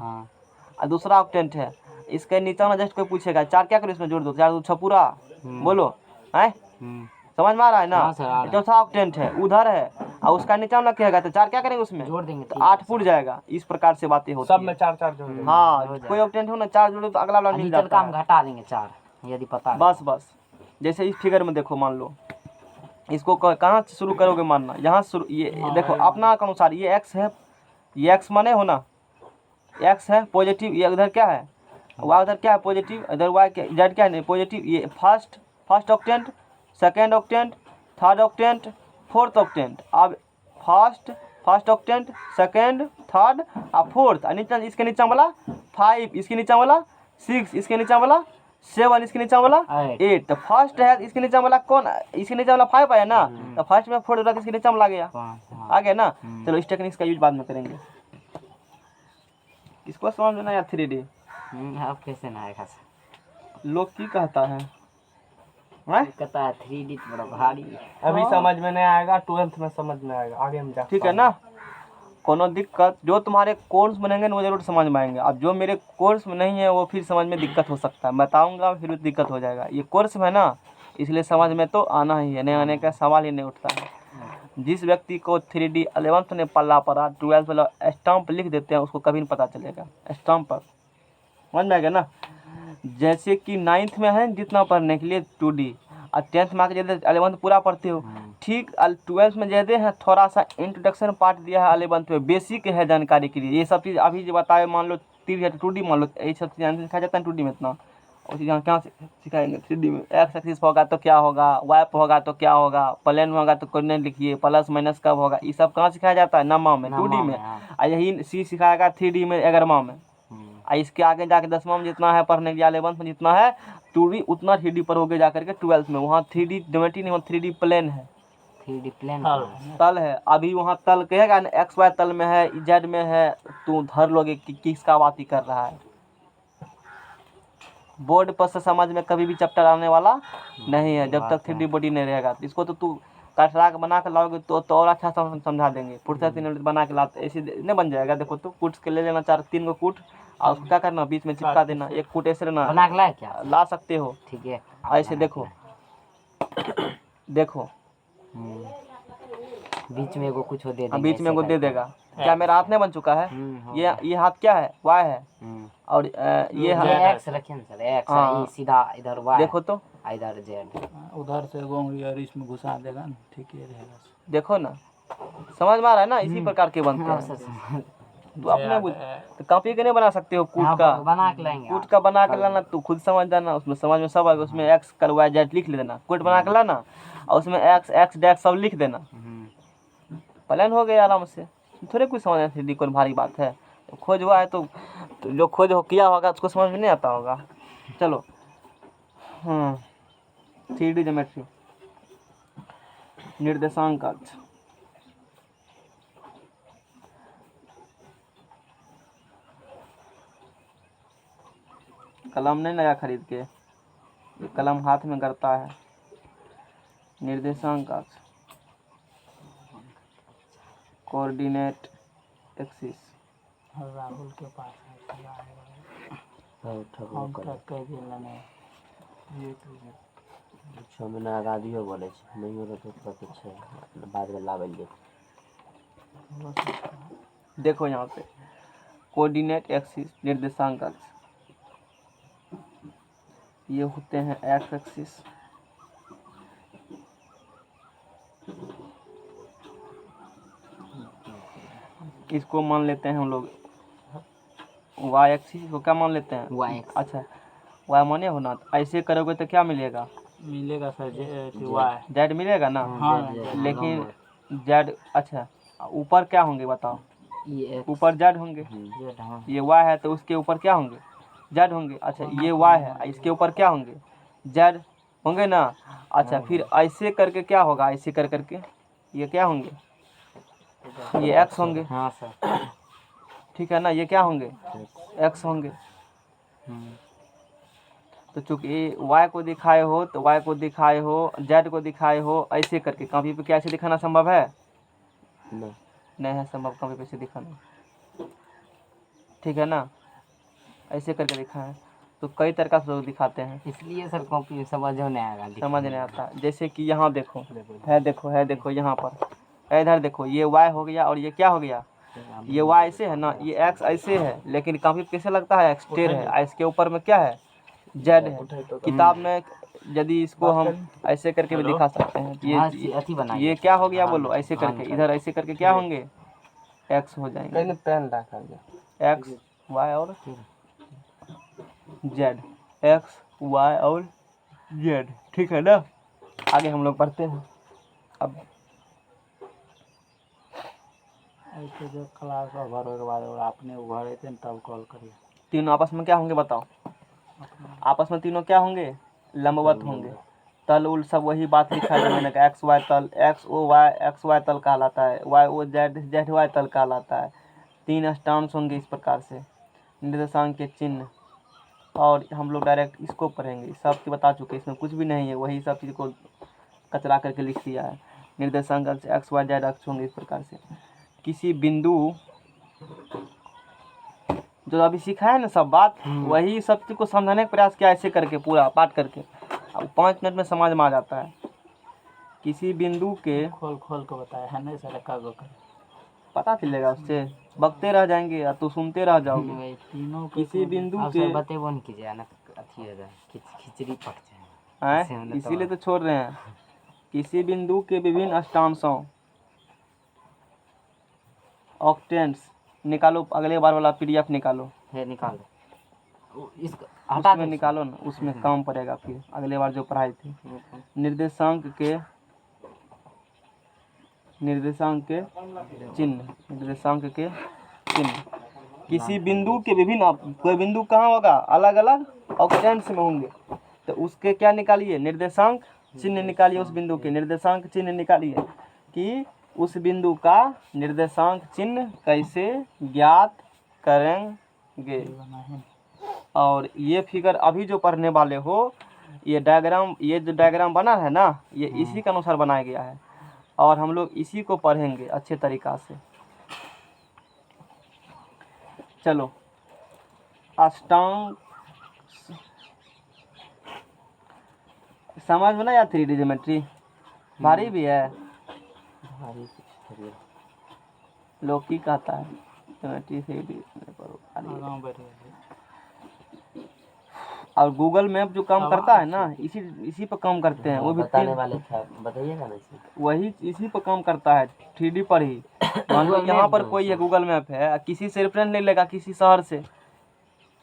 और दूसरा ऑक्टेंट है, इसके नीचा वाला जस्ट कोई पूछेगा 4 क्या करो, इसमें जोड़ दो, 4 2 6 पूरा। बोलो है, समझ में आ रहा है ना। चौथा ऑक्टेंट है उधर है, और उसका नीचा वाला कहेगा तो 4 क्या करेंगे उसमें जोड़ देंगे, तो 8 फूट जाएगा। इस प्रकार से बातें होती सब में 4 जोड़ देंगे। हाँ, कोई ऑक्टेंट हो ना 4 जोड़ो तो अगला वाला मिल जाता हम घटा देंगे 4 यदि पता बस। जैसे इस फिगर में देखो, मान लो इसको कहाँ से शुरू करोगे मानना, यहाँ शुरू, ये देखो अपना के अनुसार, ये एक्स है, ये एक्स माने हो ना, एक्स है पॉजिटिव, ये उधर क्या है वाई, उधर क्या है पॉजिटिव, इधर वाई जेड क्या है पॉजिटिव। ये first octant, second octant, third octant, fourth octant. अब फर्स्ट ऑक्टेंट, सेकेंड, थर्ड और फोर्थ, इसके नीचा वाला 5, इसके नीचा वाला 6, इसके नीचा वाला 7 इसके नीचे वाला 8, तो फर्स्ट है इसके नीचे वाला कौन, इसके नीचे वाला 5 है ना, तो फर्स्ट में 4 रहा इसके नीचे वाला आ गया, आ गया ना। चलो इस टेक्निक्स का यूज बाद में करेंगे। इसको समझ में ना या 3D आप कैसे ना आएगा सर? लोग की कहता है हैं? कहता है 3D तो बड़ा भारी है। अभी समझ में नहीं आएगा, 12th में समझ में आएगा, आगे हम जा, ठीक है ना। कोनो दिक्कत जो तुम्हारे कोर्स बनेंगे ना वो जरूर समझ में आएंगे। अब जो मेरे कोर्स में नहीं है वो फिर समझ में दिक्कत हो सकता है, बताऊंगा फिर दिक्कत हो जाएगा। ये कोर्स में है ना, इसलिए समझ में तो आना ही है, नहीं आने का सवाल ही नहीं उठता है। जिस व्यक्ति को 3D 11th में पल्ला पड़ा, 12th वाला स्टाम्प लिख देते हैं उसको कभी नहीं पता चलेगा स्टाम्प पर, समझ में आएगा ना। जैसे कि 9th में है जितना पढ़ने के लिए 2D, और 10th में आके जैसे 11th पूरा पढ़ते हो, ठीक 12th में जैसे है थोड़ा सा इंट्रोडक्शन पार्ट दिया है 11th में, बेसिक है जानकारी के लिए। ये सब चीज़ अभी जो बताए, मान लो 2D मान लो, ये सब चीज़ सिखाया जाता है 2D में इतना, और चीज़ यहाँ क्या सिखाएंगे 3D में। एक्स एक्सिस होगा तो क्या होगा, वाई होगा तो क्या होगा, प्लेन में होगा तो कोऑर्डिनेट लिखिए, प्लस माइनस कब होगा, ये सब कहाँ सिखाया जाता है, नमा में 2D में। और यही सी सिखाएगा 3D में 11वां में। इसके आगे जाके 10वां में जितना है पढ़ने के लिए, 11th में जितना है 2D उतना 3D पर होके जाकर के 12th में, वहाँ 3D ज्योमेट्री नहीं, वहाँ 3D प्लेन है, 3D प्लेन तल है। अभी वहाँ तल कहेगा ना एक्स वाई तल में है, जेड में है, तू धर लोगे कि किसका बात ही कर रहा है। बोर्ड पर से समझ में कभी भी चैप्टर आने वाला नहीं है जब तक 3D बॉडी नहीं रहेगा। इसको तो तू कटरा के बना के लाओगे तो और अच्छा समझा देंगे। पुट से 3 बना के लाते ऐसे नहीं बन जाएगा। देखो तो कूट के ले लेना 3 को कूट, और उसको क्या करना बीच में चिपका देना, एक कूट ऐसे रहना, बना के लाए क्या? ला सकते हो, ठीक है ऐसे देखो देखो बीच में एगो कुछ दे देंगे, बीच में एगो दे देगा। क्या मेरा हाथ नहीं बन चुका है? हो ये हाथ क्या है, वाई है, और ये हाथ एक्स रखें सर, एक्स ये सीधा इधर वाई, देखो तो इधर जेड, उधर से गोंगली और इसमें घुसा देगा ना, ठीक ही रहेगा। देखो ना, समझ में आ रहा है ना, इसी प्रकार के बनते हैं। तो अपने तो कॉपी के नहीं बना सकते हो, कूट का बना के लाएंगे, कूट का बना के लाना, तू खुद समझ जाना, उसमें समझ में सब आएगा। उसमें एक्स कर वाई जेड लिख लेना, कूट बना के लाना, और उसमें एक्स डैश सब लिख देना, प्लान हो गया आराम से। थोड़े कुछ समझना 3D कोई भारी बात है। तो खोज हुआ है तो जो खोज हो किया होगा उसको समझ में नहीं आता होगा। चलो 3D ज्योमेट्री, निर्देशांक अक्ष, कलम नहीं लगा खरीद के, ये कलम हाथ में करता है। निर्देशांक अक्ष, कोऑर्डिनेट एक्सिस, राहुल के पास है, हम तक कह दिया नहीं ये तो छो महीना आगादियो बोले छै, नहीं हो तो तुरंत छै बाद में लावेंगे। देखो यहाँ पे कोऑर्डिनेट एक्सिस, निर्देशांक अक्ष, ये होते हैं एक्स एक्सिस, इसको मान लेते हैं हम लोग वाई एक्सिस, को क्या मान लेते हैं वाई एक्सिस। अच्छा वाई माने हो ना, तो ऐसे करोगे तो क्या मिलेगा, मिलेगा सर वाई जेड मिलेगा ना। हाँ, लेकिन जेड अच्छा ऊपर क्या होंगे बताओ, ऊपर जेड होंगे, ये वाई है तो उसके ऊपर क्या होंगे, जेड होंगे। अच्छा ये वाई है, इसके ऊपर क्या होंगे, जेड होंगे ना। अच्छा फिर ऐसे करके क्या होगा, ऐसे कर करके ये क्या होंगे, ये एक्स होंगे, हाँ सर ठीक है ना। ये क्या होंगे, एक्स होंगे। तो चूंकि वाई को दिखाए हो तो वाई को दिखाए हो, जेड को दिखाए हो, ऐसे करके कॉपी पे क्या ऐसे दिखाना संभव है, नहीं है संभव कॉपी पे से दिखाना, ठीक है ना। ऐसे करके दिखाएं तो कई तरीका से लोग दिखाते हैं, इसलिए सर कॉपी में समझ में नहीं आएगा, समझ नहीं आता। जैसे कि यहाँ देखो है देखो यहाँ पर है, इधर देखो ये वाई हो गया और ये क्या हो गया, ये वाई ऐसे है ना, ये एक्स ऐसे है, लेकिन कॉपी कैसे लगता है एक्स टेढ़ है, इसके ऊपर में क्या है, जेड है। किताब में यदि इसको हम ऐसे करके भी दिखा सकते हैं, ये क्या हो गया बोलो, ऐसे करके इधर ऐसे करके क्या होंगे, एक्स हो जाएंगे, एक्स वाई और जेड, एक्स वाई और जेड, ठीक है ना। आगे हम लोग पढ़ते हैं। अब ऐसे जो क्लास ओवर होने के बाद और आपने उभरे थे तब कॉल करिए। तीनों आपस में क्या होंगे बताओ, आपस में तीनों क्या होंगे, लंबवत होंगे। तल उल सब वही बात लिखा है मैंने कहा, एक्स वाई तल, एक्स वाई तल कहलाता है, वाई ओ जेड वाई तल कहलाता है। 3 अष्टांश होंगे इस प्रकार से, निर्देशांक के चिन्ह। और हम लोग डायरेक्ट इसको पढ़ेंगे, सब की बता चुके, इसमें कुछ भी नहीं है, वही सब चीज़ को कचरा करके लिख दिया है। निर्देशांक एक्स वाई जेड अक्ष होंगे इस प्रकार से। किसी बिंदु, जो अभी सीखा है ना सब बात, वही सब चीज़ को समझाने का प्रयास किया ऐसे करके, पूरा पाठ करके। अब 5 मिनट में समझ में आ जाता है। किसी बिंदु के, खोल खोल के बताया है ना सारे कागज का। पता चलेगा उससे, बकते रह जाएंगे या तो सुनते रह जाओगे। वही तीनों किसी बिंदु आप के, सर बतेबो नहीं कीजिए ना, अथी हो जाए, खिचड़ी पक जाए। हैं इससे हम लोग इसीलिए तो छोड़ रहे हैं। किसी बिंदु के विभिन्न अष्टांशों, ऑक्टेंट्स, निकालो अगले बार वाला PDF निकालो, है निकाल दो इसको, हटा उसमें दो निकालो ना, उसमें काम पड़ेगा फिर अगले बार जो पढ़ाई थी। निर्देशांक के चिन्ह, निर्देशांक के चिन्ह। किसी बिंदु के विभिन्न, कोई बिंदु कहाँ होगा, अलग अलग ऑक्टेंट्स में होंगे, तो उसके क्या निकालिए, निर्देशांक चिन्ह निकालिए। उस बिंदु के निर्देशांक चिन्ह निकालिए कि उस बिंदु का निर्देशांक चिन्ह कैसे ज्ञात करेंगे। और ये फिगर अभी जो पढ़ने वाले हो, ये डायग्राम, ये जो डायग्राम बना है ना, ये इसी के अनुसार बनाया गया है, और हम लोग इसी को पढ़ेंगे अच्छे तरीक़ा से। चलो, अष्टांग समझ में ना या 3D ज्योमेट्री भारी भी है, लोग की कहता है ज्योमेट्री 3D आराम बैठे और गूगल मैप जो काम करता है ना, इसी पर काम करते हैं। वो भी बताने वाले थे, बताइएगा ना इसे। वही इसी पर काम करता है, 3D पर ही। मान लो यहाँ पर कोई है, गूगल मैप है, किसी से रेफरेंस ले लेगा, किसी शहर से।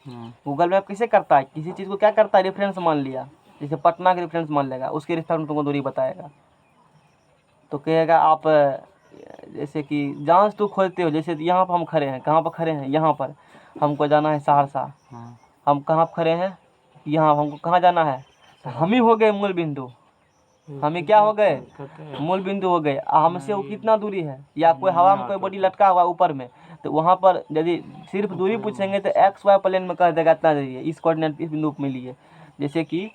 गूगल मैप कैसे करता है, किसी चीज़ को क्या करता है, रेफरेंस मान लिया, जैसे पटना के रेफरेंस मान लेगा, उसके रेफरेंस में तुमको दूरी बताएगा। तो कहेगा आप, जैसे कि जहाँ से तू खोजते हो, जैसे यहाँ पर हम खड़े हैं, कहाँ पर खड़े हैं, यहाँ पर हमको जाना है सहरसा, हम कहाँ पर खड़े हैं, यहाँ, हमको कहाँ जाना है, हम ही हो गए मूल बिंदु, हम ही क्या हो गए, मूल बिंदु हो गए। हमसे वो कितना दूरी है, या कोई हवा में कोई बॉडी लटका हुआ ऊपर में, तो वहाँ पर यदि सिर्फ दूरी पूछेंगे तो एक्स वाई प्लेन में कह देगा इतना जाइए, इस कोऑर्डिनेट इस बिंदु पर मिलिए। जैसे कि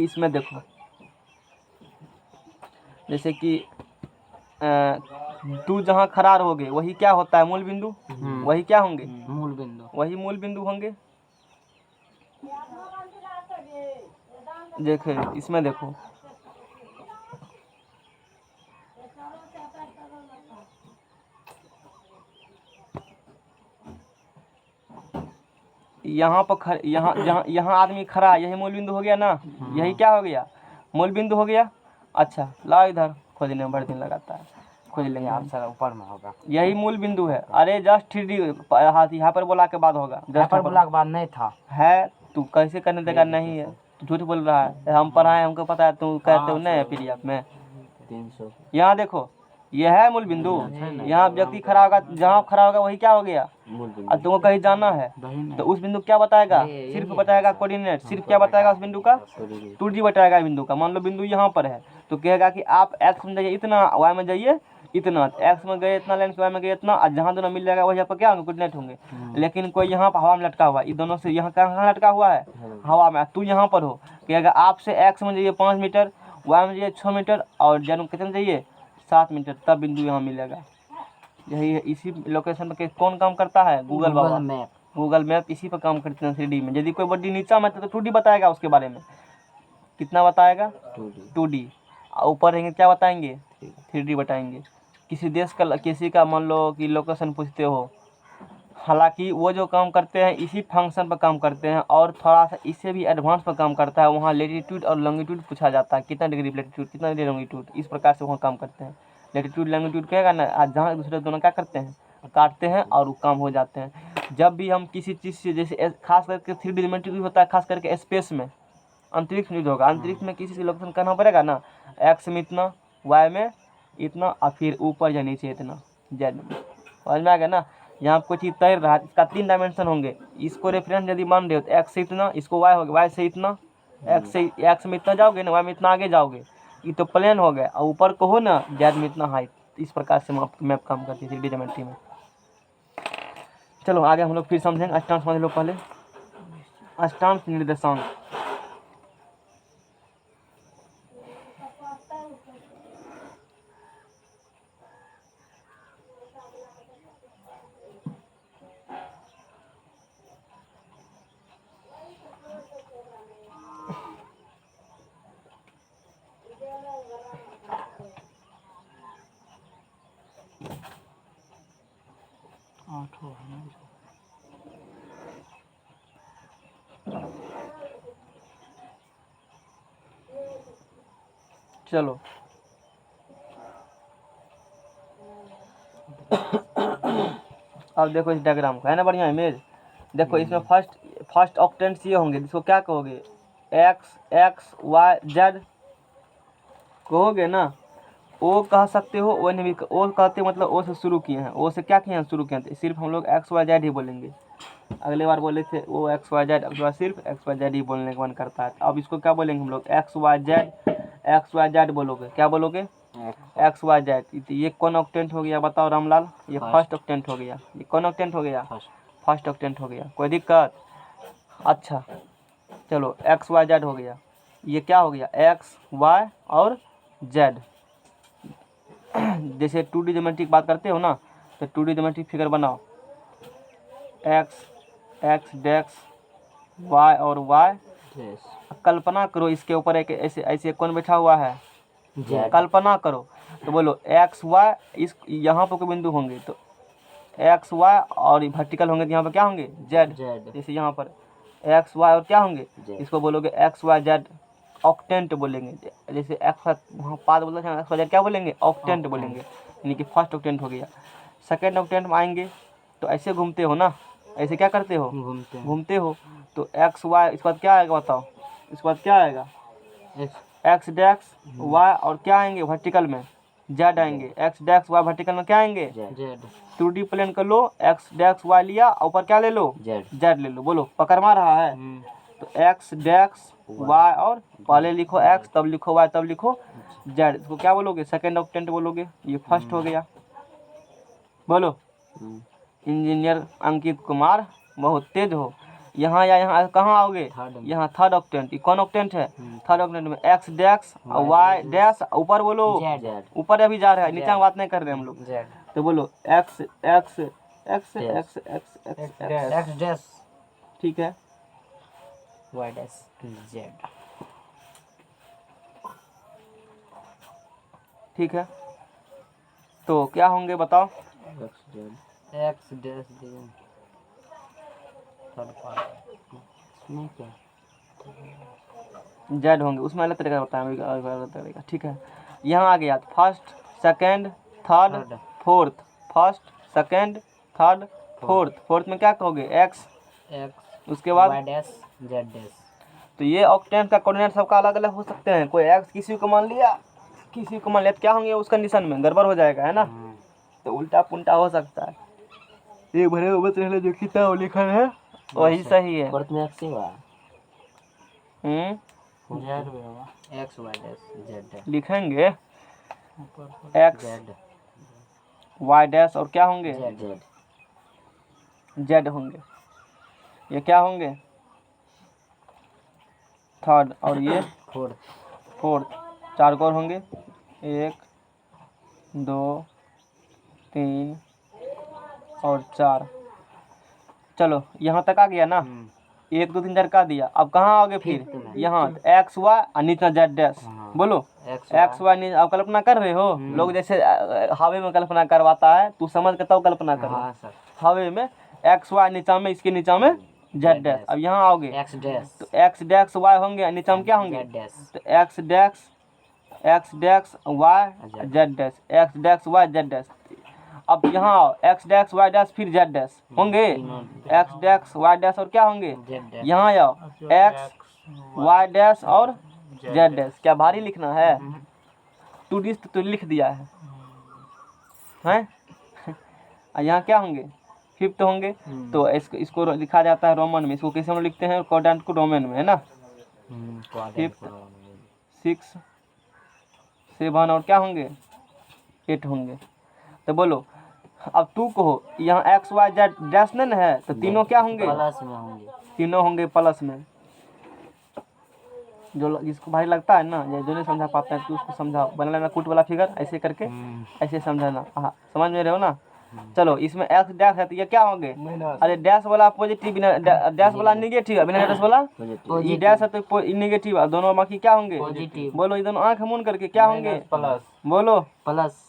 इसमें देखो, जैसे कि तू जहाँ खड़ा रहोगे वही क्या होता है, मूल बिंदु, वही क्या होंगे, मूल बिंदु, वही मूल बिंदु होंगे। देखे इसमें देखो, यहाँ पर यहाँ यहाँ आदमी खड़ा है, यही मूल बिंदु हो गया ना, यही क्या हो गया, मूल बिंदु हो गया। अच्छा लाओ इधर, खोजने में बड़ा दिन लगाता है, खोज लेंगे आप हम। सर ऊपर में होगा, यही मूल बिंदु है। अरे जस्ट 3D हाथ यहाँ पर बोला के बाद होगा, यहाँ पर बोला के बाद नहीं था है, तू कैसे करने देगा, नहीं है, तू झूठ बोल रहा है, हम पढ़ाए, हमको पता है, तू कहते हो नहीं है PDF में। 300 यहाँ देखो, यह है मूल बिंदु, यहाँ व्यक्ति खड़ा होगा, जहाँ खड़ा होगा वही क्या हो गया, मूल बिंदु। और तुमको कहीं जाना है तो उस बिंदु क्या बताएगा, सिर्फ बताएगा कोऑर्डिनेट, सिर्फ क्या बताएगा उस बिंदु का, 2D बताएगा बिंदु का। मान लो बिंदु यहाँ पर है, तो कहेगा कि आप एक्स में जाइए इतना, वाई में जाइए इतना, एक्स में गए इतना, लाइन वाई में गए इतना, और जहाँ दोनों मिल जाएगा वही आपका क्या होंगे, कोऑर्डिनेट होंगे। लेकिन कोई यहाँ पर हवा में लटका हुआ, इन दोनों से यहाँ कहाँ लटका हुआ है, हवा में, तू यहाँ पर हो, कहेगा आपसे एक्स में जाइए 5 मीटर, वाई में जाइए 6 मीटर, और जेड कितने जाइए 7 मीटर, तब बिंदु यहाँ मिलेगा। यही है, इसी लोकेशन पर कौन काम करता है, गूगल बाबा, गूगल मैप इसी पर काम करते हैं 3D में। यदि कोई बॉडी नीचा में तो 2D बताएगा, उसके बारे में कितना बताएगा, 2D, ऊपर रहेंगे क्या बताएंगे, 3D बताएंगे। किसी देश का, किसी का मान लो कि लोकेशन पूछते हो, हालांकि वो जो काम करते हैं इसी फंक्शन पर काम करते हैं, और थोड़ा सा इससे भी एडवांस पर काम करता है, वहाँ लेटीट्यूड और लॉन्गिट्यूड पूछा जाता है, कितना डिग्री लेटीट्यूड, कितना डिग्री लॉन्गिट्यूड, इस प्रकार से वहाँ काम करते हैं। लेटीट्यूड लॉन्गिट्यूड कहेगा ना, आज जहाँ एक दूसरे दोनों क्या करते हैं, काटते हैं और वो काम हो जाते हैं। जब भी हम किसी चीज़ से, जैसे खास करके 3D ज्योमेट्री होता है, खास करके स्पेस में, अंतरिक्ष में होगा, अंतरिक्ष में किसी से लोकेशन करना पड़ेगा ना, एक्स में इतना, वाई में इतना, और फिर ऊपर या नीचे इतना, जेड में, समझ में आ गया ना। यहाँ कोई चीज़ तैर रहा है, इसका 3 डायमेंशन होंगे। इसको रेफरेंस यदि मान रहे हो तो एक्स से इतना, इसको वाई हो गया, वाई से इतना, एक्स में इतना जाओगे ना, वाई में इतना आगे जाओगे। ये तो प्लेन हो गया, और ऊपर को हो ना जेड में इतना हाइट। इस प्रकार से मैप काम करती है 3D ज्योमेट्री में। चलो आगे हम लोग फिर समझेंगे। अष्टांश समझ लो पहले, अष्टांश निर्देशांक। चलो अब देखो इस डायग्राम को, है ना बढ़िया इमेज। देखो इसमें फर्स्ट ऑक्टेंट्स ये होंगे, जिसको क्या कहोगे, एक्स वाई जेड कहोगे ना। ओ कह सकते हो, ओ नहीं भी, ओ कहते मतलब ओ से शुरू किए हैं, ओ से क्या किए हैं, शुरू किए हैं। सिर्फ हम लोग एक्स वाई जेड ही बोलेंगे। अगले बार बोले थे ओ एक्स वाई जेड, अगले बार सिर्फ एक्स वाई जेड ही बोलने का मन करता है। अब इसको क्या बोलेंगे हम लोग, एक्स वाई जेड बोलोगे। क्या बोलोगे, एक्स वाई जेड। ये कौन ऑक्टेंट हो गया बताओ रामलाल, ये फर्स्ट ऑक्टेंट हो गया। ये कौन ऑक्टेंट हो गया, फर्स्ट ऑक्टेंट हो गया। कोई दिक्कत, अच्छा चलो एक्स वाई जेड हो गया। ये क्या हो गया, एक्स वाई और जेड। जैसे 2D ज्योमेट्री की बात करते हो ना, तो 2D ज्योमेट्री फिगर बनाओ, एक्स डेक्स वाई और वाई। कल्पना करो इसके ऊपर एक ऐसे कौन बैठा हुआ है, कल्पना करो। तो बोलो एक्स वाई, इस यहाँ पर कोई बिंदु होंगे तो एक्स वाई, और वर्टिकल होंगे तो यहाँ पर क्या होंगे, जेड। जैसे यहाँ पर एक्स वाई और क्या होंगे, इसको बोलोगे एक्स वाई जेड ऑक्टेंट बोलेंगे। जैसे एक्स वहाँ पाद बोलते हैं, एक्स वाई जेड क्या बोलेंगे, ऑक्टेंट बोलेंगे। यानी कि फर्स्ट ऑक्टेंट हो गया। सेकेंड ऑक्टेंट में आएंगे तो ऐसे घूमते हो ना, ऐसे क्या करते हो, घूमते हो। तो एक्स वाई, इसके बाद क्या आएगा बताओ, इसके बाद क्या आएगा, एक्स डेक्स वाई और क्या आएंगे वर्टिकल में, जेड आएंगे। एक्स डेक्स वाई वर्टिकल में क्या आएंगे, जेड। 2D प्लेन कर लो, एक्स डेक्स वाई लिया, ऊपर क्या ले लो, जेड ले लो। बोलो पकड़ मार रहा है। तो एक्स डेक्स वाई, और पहले लिखो एक्स, तब लिखो वाई, तब लिखो जेड। इसको क्या बोलोगे, सेकेंड ऑक्टेंट बोलोगे। ये फर्स्ट हो गया। बोलो इंजीनियर अंकित कुमार बहुत तेज हो। यहाँ या यहाँ कहाँ आओगे, यहाँ थर्ड ऑक्टेंट। कौन ऑक्टेंट है, थर्ड ऑक्टेंट में एक्स डेक्स वाई डैश, ऊपर बोलो, ऊपर अभी जा रहा है, नीचे बात नहीं कर रहे हम लोग। तो बोलो x x x x x x dash ठीक है, वाई डैश जेड। ठीक है। तो क्या होंगे बताओ, एक्स डैश थर्ड पार्ट नहीं क्या, जेड होंगे। उसमें अलग तरीका होता है, अलग तरीका। ठीक है, यहाँ आ गया first second third fourth, first second third fourth. Fourth में क्या कहोगे, एक्स, उसके बाद वाई डैश जेड डैश। तो ये ऑक्टेंट का कोऑर्डिनेट सबका अलग अलग हो सकते हैं। कोई एक्स किसी को मान लिया, किसी को मान लिया, तो क्या होंगे उस कंडीशन में गड़बड़ हो जाएगा, है ना। तो उल्टा पुल्टा हो सकता है। ये भरे हुए जो किताब लिखा है वही सही है। फोर्थ में एक्स ही हुआ, जेड भी होगा, X Y dash Z dash लिखेंगे एक्स वाई डैश और क्या होंगे, जेड जेड होंगे। ये क्या होंगे, थर्ड, और ये फोर्थ। चार कोर होंगे, 1 2 3 और 4। चलो यहाँ तक आ गया ना, 1 2 3 4 का दिया। अब कहाँ आओगे फिर, यहाँ एक्स वाई और नीचे जेड डैश। बोलो एक्स वाई नीचे। अब कल्पना कर रहे हो, लोग जैसे हवे में कल्पना करवाता है, तू समझ के तब कल्पना कर। हवे में एक्स वाई नीचा में, इसके नीचा में जेड डैश। अब यहाँ आओगे तो एक्स डैश वाई होंगे, नीचा में क्या होंगे, तो X dash Y Z dash, X dash Y Z dash. अब यहाँ आओ, एक्स डैश वाई डैश फिर जेड डैश होंगे, एक्स डैश वाई डैश और क्या होंगे, यहाँ आओ एक्स वाई डैश और जेड डैश। क्या भारी लिखना है, 2D तो लिख दिया है। यहाँ क्या होंगे, फिफ्थ होंगे। तो इसको लिखा जाता है रोमन में। इसको कैसे हम लिखते हैं? क्वाड्रेंट को रोमन में, है ना। फिफ्थ, 6, 7 और क्या होंगे? 8 होंगे। तो बोलो अब तू कहो, यहाँ एक्स वाई जेड डैश नहीं है, तो तीनों क्या होंगे? प्लस में होंगे। तीनों होंगे प्लस में। जो जिसको भाई लगता है ना, जो नहीं समझा पाता है तो उसको समझाओ, बना लेना कूट वाला फिगर ऐसे करके, ऐसे समझाना। हाँ, समझ में रहे हो ना। चलो इसमें एक्स डैश है तो ये क्या होंगे? अरे डैश वाला पॉजिटिव, बिना डैश वाला निगेटिव, बिना डैश वाला ये डैश है तो निगेटिव, दोनों बाकी क्या होंगे? पॉजिटिव। बोलो ये दोनों आंख मूंद करके क्या होंगे? प्लस बोलो प्लस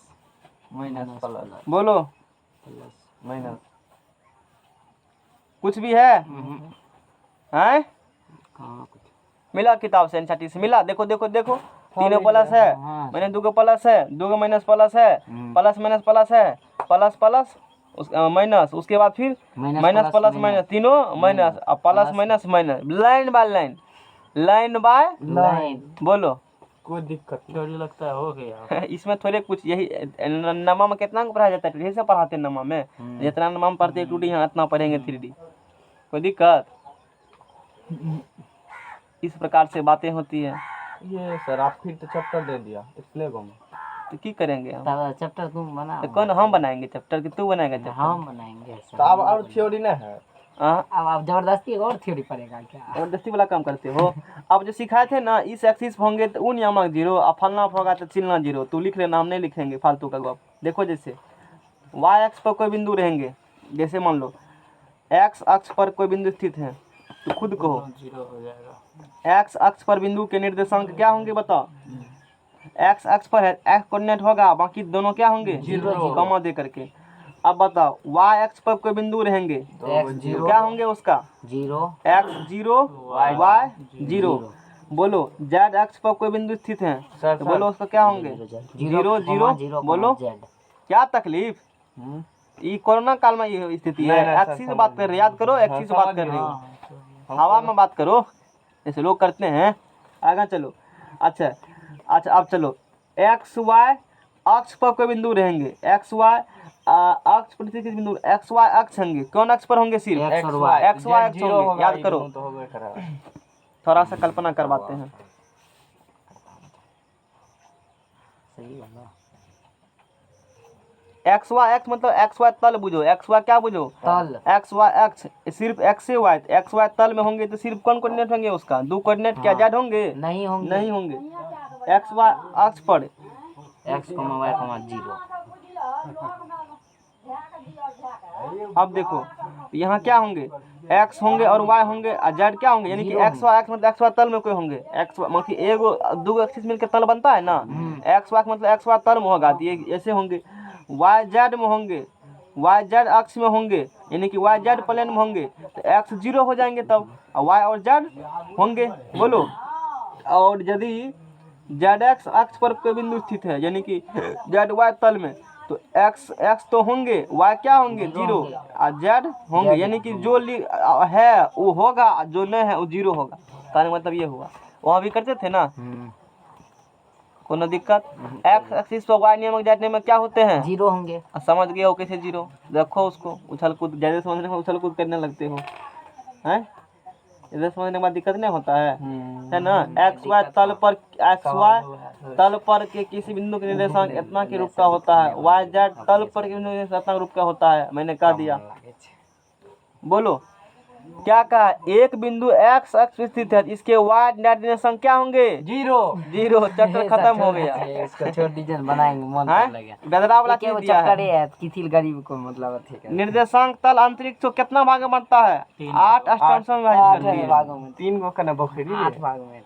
माइनस प्लस बोलो, प्लस माइनस। कुछ भी है? हैं? कहाँ कुछ मिला किताब से एनसीईआरटी से मिला? देखो देखो देखो, तीनों प्लस है, हाँ, मैंने 2 प्लस है, 2 माइनस प्लस है, प्लस माइनस प्लस है, प्लस प्लस माइनस, उसके बाद फिर माइनस प्लस माइनस, तीनों माइनस, अब plus minus minus, line by line, line by line. बोलो। कोई दिक्कत थ्योरी लगता है हो गया। इसमें थोड़े कुछ, यही नमा में कितना को पढ़ाया जाता है? यही से पढ़ाते हैं नमा में, जितना नमा में पढ़ते हैं 2D, यहाँ इतना पढ़ेंगे 3D। कोई दिक्कत? इस प्रकार से बातें होती है। ये सर आप फिर तो चैप्टर दे दिया इसलिए में। तो की करेंगे हम? तब चैप्टर तुम बना। तो कौन हम बनाएंगे चैप्टर कि तू बनाएगा चैप्टर? हम बनाएंगे सर। तो अब और थ्योरी नहीं है। हाँ, अब आप जबरदस्ती और थ्योरी पड़ेगा क्या? जबरदस्ती वाला काम करते हो। अब जो सिखाए थे ना, इस एक्सिस होंगे तो उन नियामक 0, और फलना होगा तो चिलना 0। तू लिख लेना, हम नहीं लिखेंगे फालतू का गप। देखो जैसे वाई अक्ष पर कोई बिंदु रहेंगे, जैसे मान लो एक्स अक्ष पर कोई बिंदु स्थित है, तो खुद कहो 0 हो जाएगा। एक्स अक्ष पर बिंदु के निर्देशांक क्या होंगे बताओ? एक्स अक्ष पर है, एक्स कोऑर्डिनेट होगा, बाकी दोनों क्या होंगे? 0 कॉमा दे करके। अब बताओ वाई अक्ष पर कोई बिंदु रहेंगे तो एक्स तो 0 क्या होंगे उसका? 0 एक्स 0 वाई 0। बोलो जेड अक्ष पर कोई बिंदु स्थित है सर, तो बोलो उसका क्या होंगे? 0 0। बोलो क्या तकलीफ? ये कोरोना काल में ये स्थिति है। नहीं, एक्सिस से बात कर रहे, याद करो, एक्सिस से बात कर रहे हो, हवा में बात करो, जैसे लोग करते हैं। आगे चलो। अच्छा अच्छा, अब चलो एक्स वाई अक्ष पर कोई बिंदु रहेंगे, एक्स वाई अक्ष पर किस बिंदु? एक्स वाई अक्ष होंगे, कौन अक्ष पर होंगे? सिर्फ एक्स और वाई। एक्स वाई अक्ष होंगे, याद करो। तो हो गया खरा। थोड़ा सा कल्पना करवाते हैं। सही है। एक्स वाई एक्स मतलब एक्स वाई तल बुझो, एक्स वाई क्या बुझो? तल। एक्स वाई एक्स सिर्फ एक्स से वाई, एक्स वाई तल में होंगे तो सिर्फ कौन कोऑर्डिनेट होंगे उसका? 2 कोऑर्डिनेट क्या जेड होंगे? नहीं होंगे। नहीं होंगे। एक्स वाई अक्ष पर x, y, 0। अब देखो यहाँ क्या होंगे? एक्स होंगे और वाई होंगे और जेड क्या होंगे? यानी कि एक्स वाई एक्स मतलब एक्स वाई तल में कोई होंगे। एक्स मतलब एगो 2 एक्सिस मिलकर तल बनता है ना, एक्स वाई मतलब एक्स वाई तल में होगा, तो ये ऐसे होंगे। वाई जेड में होंगे, वाई जेड अक्ष में होंगे, यानी कि वाई जेड प्लेन में होंगे, तो एक्स 0 हो जाएंगे तब, और वाई और जेड होंगे। बोलो। और यदि जेड एक्स अक्ष पर कोई बिंदु स्थित है, यानी कि जेड वाई तल में, तो एक्स एक्स तो होंगे, वाई क्या होंगे? 0, और जेड होंगे, यानी कि जो है वो होगा, जो नहीं है वो 0 होगा। कहने मतलब ये हुआ। वहाँ भी करते थे ना, कोनो दिक्कत? एक्स एक्सिस पर वाई नियमक जेड नियमक क्या होते हैं? 0 होंगे। समझ गए हो कैसे 0? रखो उसको, उछल कूद ज़्यादा समझने में उछल कूद करने लगते हो, हैं? इधर समझने के बाद दिक्कत नहीं होता है ना। एक्स वाई तल पर, एक्स वाई तल पर के किसी बिंदु के निर्देशांक इतना के रूप का होता है, वाई जेड तल पर के बिंदु के निर्देशांक इतना रूप का होता है। मैंने कह दिया। बोलो क्या कहा? एक बिंदु एक्स अक्ष पर स्थित है, इसके वाई निर्देशांक क्या होंगे? 0। चैप्टर खत्म हो गया। इसको छोड़ दीजिए, बनाएंगे मन हैं? लग गया। बेदरा वाला क्या वो चीज दिया चक्कर है। है किसी गरीब को मतलब ठीक है। निर्देशांक तल अंतरिक्ष को कितना भाग में बांटता है? 8 अष्टांशों में विभाजित करती है। भागों में 3 गो का बखरी 8 भाग में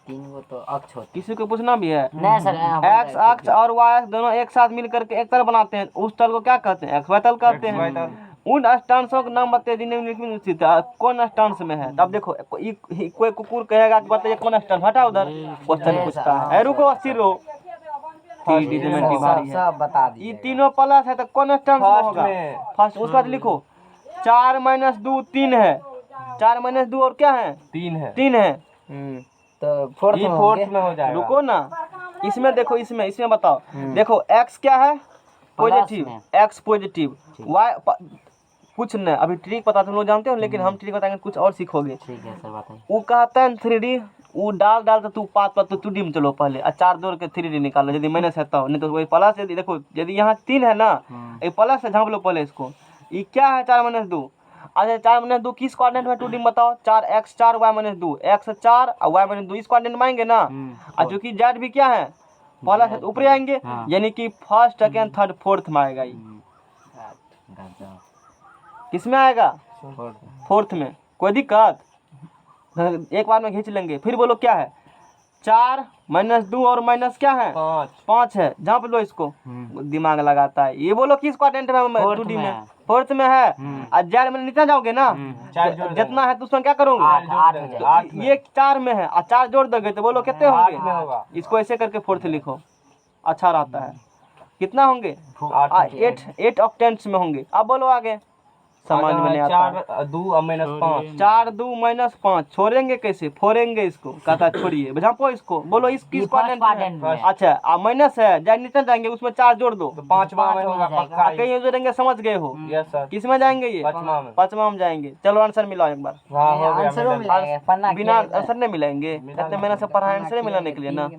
3 गो तो अक्ष होते। किसी को पूछना भी है? नहीं सर, एक्स अक्ष और वाई अक्ष दोनों एक साथ मिलकर के एक तल बनाते हैं, उस तल को क्या कहते हैं? एक्स वाई तल कहते हैं। उन अष्टांशों का नाम बताइए जिन्हें निम्नलिखित में स्थित है, कौन अष्टांश में है? तब देखो कोई कुकुर कहेगा कि बताइए कौन अष्टांश, हटा उधर, क्वेश्चन पूछता है। रुको, स्थिर रहो, भारी है। सब बता ये दीजिए। तीनों प्लस है तो कौन अष्टांश में होगा? फर्स्ट। उसके बाद लिखो 4 - 2 3 है, 4 - 2 और क्या है? 3 है। तो फोर्थ में हो जाएगा। रुको ना, इसमें देखो, इसमें बताओ। देखो एक्स क्या है? पॉजिटिव, में। एक्स पॉजिटिव, वाई कुछ नहीं, अभी ट्रिक पता तुम लोग जानते हो, लेकिन हम ट्रिक बताएंगे कुछ और सीखोगे। ठीक है सर बताइए। वो कहता है 3D, वो डाल तो तू पात तो 2D में चलो पहले, और 4 जोड़ के 3D निकालो, यदि माइनस है तो, नहीं तो वही प्लस। यदि देखो यदि यहाँ 3 है ना, ये प्लस है, झाँप लो पहले इसको। ये क्या है 4-2? अच्छा 4-2 किस कोऑर्डिनेट में 2D में बताओ? 4x 4 y-2, x 4 और y-2 इस कोऑर्डिनेट में आएंगे ना। और जो कि z भी क्या है प्लस है तो ऊपर आएंगे, यानी कि फर्स्ट सेकेंड थर्ड फोर्थ में आएगा। ये किस में आएगा? फोर्थ में। कोई दिक्कत? एक बार में खींच लेंगे। फिर बोलो क्या है? 4-2 और माइनस क्या है? 5 है। झाँप लो इसको, दिमाग लगाता है। ये बोलो किस क्वाड्रेंट में? 2D में, फोर्थ में है। और जेड में नीचे जाओगे ना, जितना है तो उसमें क्या करोगे? 8 ये 4 में है, और 4 जोड़ दोगे तो बोलो कितने होंगे? इसको ऐसे करके फोर्थ लिखो, अच्छा रहता है। कितना होंगे? 8 ऑक्टेंट्स में होंगे। अब बोलो आगे, समझ में नहीं आता। 4 2 और -5, 4 2 -5 छोड़ेंगे कैसे? फोड़ेंगे इसको, कहता झाँपो इसको। बोलो इस किस क्वाड्रेंट में? अच्छा अब माइनस है, जब नीचे जाएंगे उसमें 4 जोड़ दो, 5वां में होगा पक्का। कहीं जोड़ेंगे, समझ गए हो? Yes sir. किस में जाएंगे? ये 5वां में जाएंगे। चलो आंसर मिलाओ एक बार। हाँ हो गया। बिना आंसर नहीं मिलाएंगे, इतने मेहनत से पढ़ा आंसर मिलाने के लिए ना।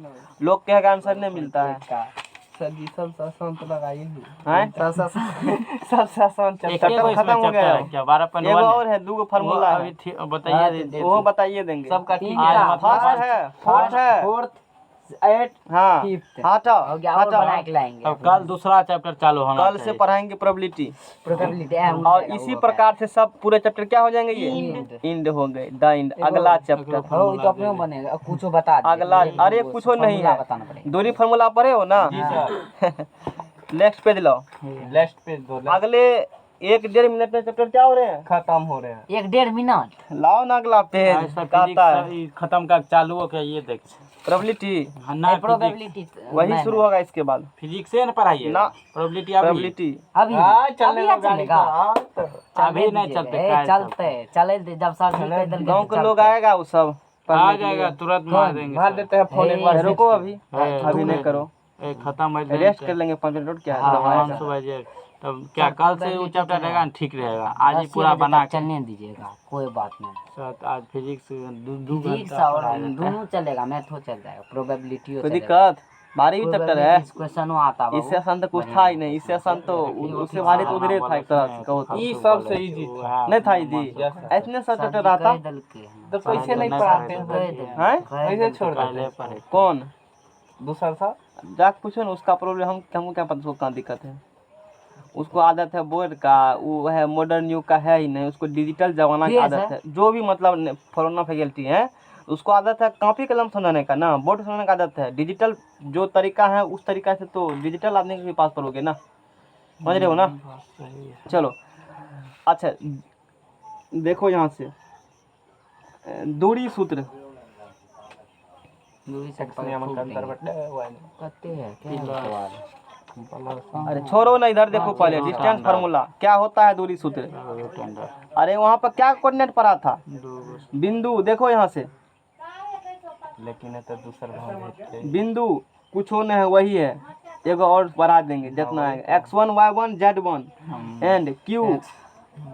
लोग कहेगा आंसर नहीं मिलता है। सर जी सब आसान तो लगाइए हैं? सबसे आसान चैप्टर खत्म हो गया है क्या? 12.1 एगो और है, 2 फार्मूला है, बताइए। वो बताइए देंगे। सबका ठीक आज है। फर्स्ट है, फोर्थ है, 8 हाँ फिफ्थ हटाओ हो गया, और बना हटाओ। के लाएंगे। अब कल दूसरा चैप्टर चालू होना कल से पढ़ाएंगे प्रोबेबिलिटी, प्रोबेबिलिटी और इसी प्रकार से सब पूरे चैप्टर क्या हो जाएंगे? ये इंड हो गए, द इंड। अगला चैप्टर हो तो अपने बनेगा। अब कुछ बता दे। अगला, अरे कुछ नहीं है, बताना पड़ेगा। दूरी फार्मूला पढ़े हो ना? नेक्स्ट पेज लो, लास्ट पेज दो। अगले 1-1.5 मिनट में चैप्टर क्या हो रहे हैं? खत्म हो रहे हैं। 1-1.5 मिनट लाओ ना अगला पेज, कहता है खत्म का चालू हो गया। ये देख प्रोबेबिलिटी, प्रोबेबिलिटी वही शुरू होगा इसके बाद। फिजिक्स से ना पढ़ाइए ना, प्रोबेबिलिटी। प्रोबेबिलिटी अभी चलने अभी चलेगा। अभी नहीं चलते, चले जब सर गाँव के लोग आएगा वो सब आ जाएगा, तुरंत मार देंगे। मार देते हैं फोन एक बार। रुको अभी, अभी नहीं करो, खत्म हो रेस्ट कर लेंगे 5 मिनट। क्या है सुबह तब क्या कल से वो चैप्टर रहेगा ना, ठीक रहेगा। आज ही पूरा बना के चलने दीजिएगा, कोई बात नहीं। आज फिजिक्स फिजिक्स और दोनों चलेगा, मैथ हो चल जाएगा, प्रोबेबिलिटी हो कोई चलेगा। दिक्कत? भारी भी चैप्टर है, क्वेश्चनो आता है। इससे आसान तो कुछ था ही नहीं। इससे आसान तो उससे भारी तो उधरे था एक तरह से, कहो तो। ये सबसे इजी नहीं था इजी, इतने सब चैप्टर रहता तो कैसे नहीं पढ़ाते हैं? कैसे छोड़ देते? कौन दूसरा था जाके पूछो ना, उसका प्रॉब्लम हमको क्या पता उसको कहाँ दिक्कत है। उसको आदत है बोर्ड का, वो है मॉडर्न युग का है ही नहीं, उसको डिजिटल जमाना की आदत है। जो भी मतलब फलाना फैकल्टी है उसको आदत है कॉपी कलम समझाने का ना, बोर्ड समझाने का आदत है। डिजिटल जो तरीका है उस तरीका से तो डिजिटल आदमी के पास पढ़ोगे ना, समझ रहे हो ना? चलो अच्छा देखो यहाँ से दूरी सूत्र, अरे छोड़ो ना, इधर देखो पहले डिस्टेंस फार्मूला क्या होता है, दूरी सूत्र। अरे वहाँ पर क्या कोऑर्डिनेट पड़ा था? बिंदु। देखो यहाँ से, लेकिन तो दूसरा बिंदु कुछ नहीं है, वही है। एगो और बढ़ा देंगे जितना है, x1 y1 z1 and q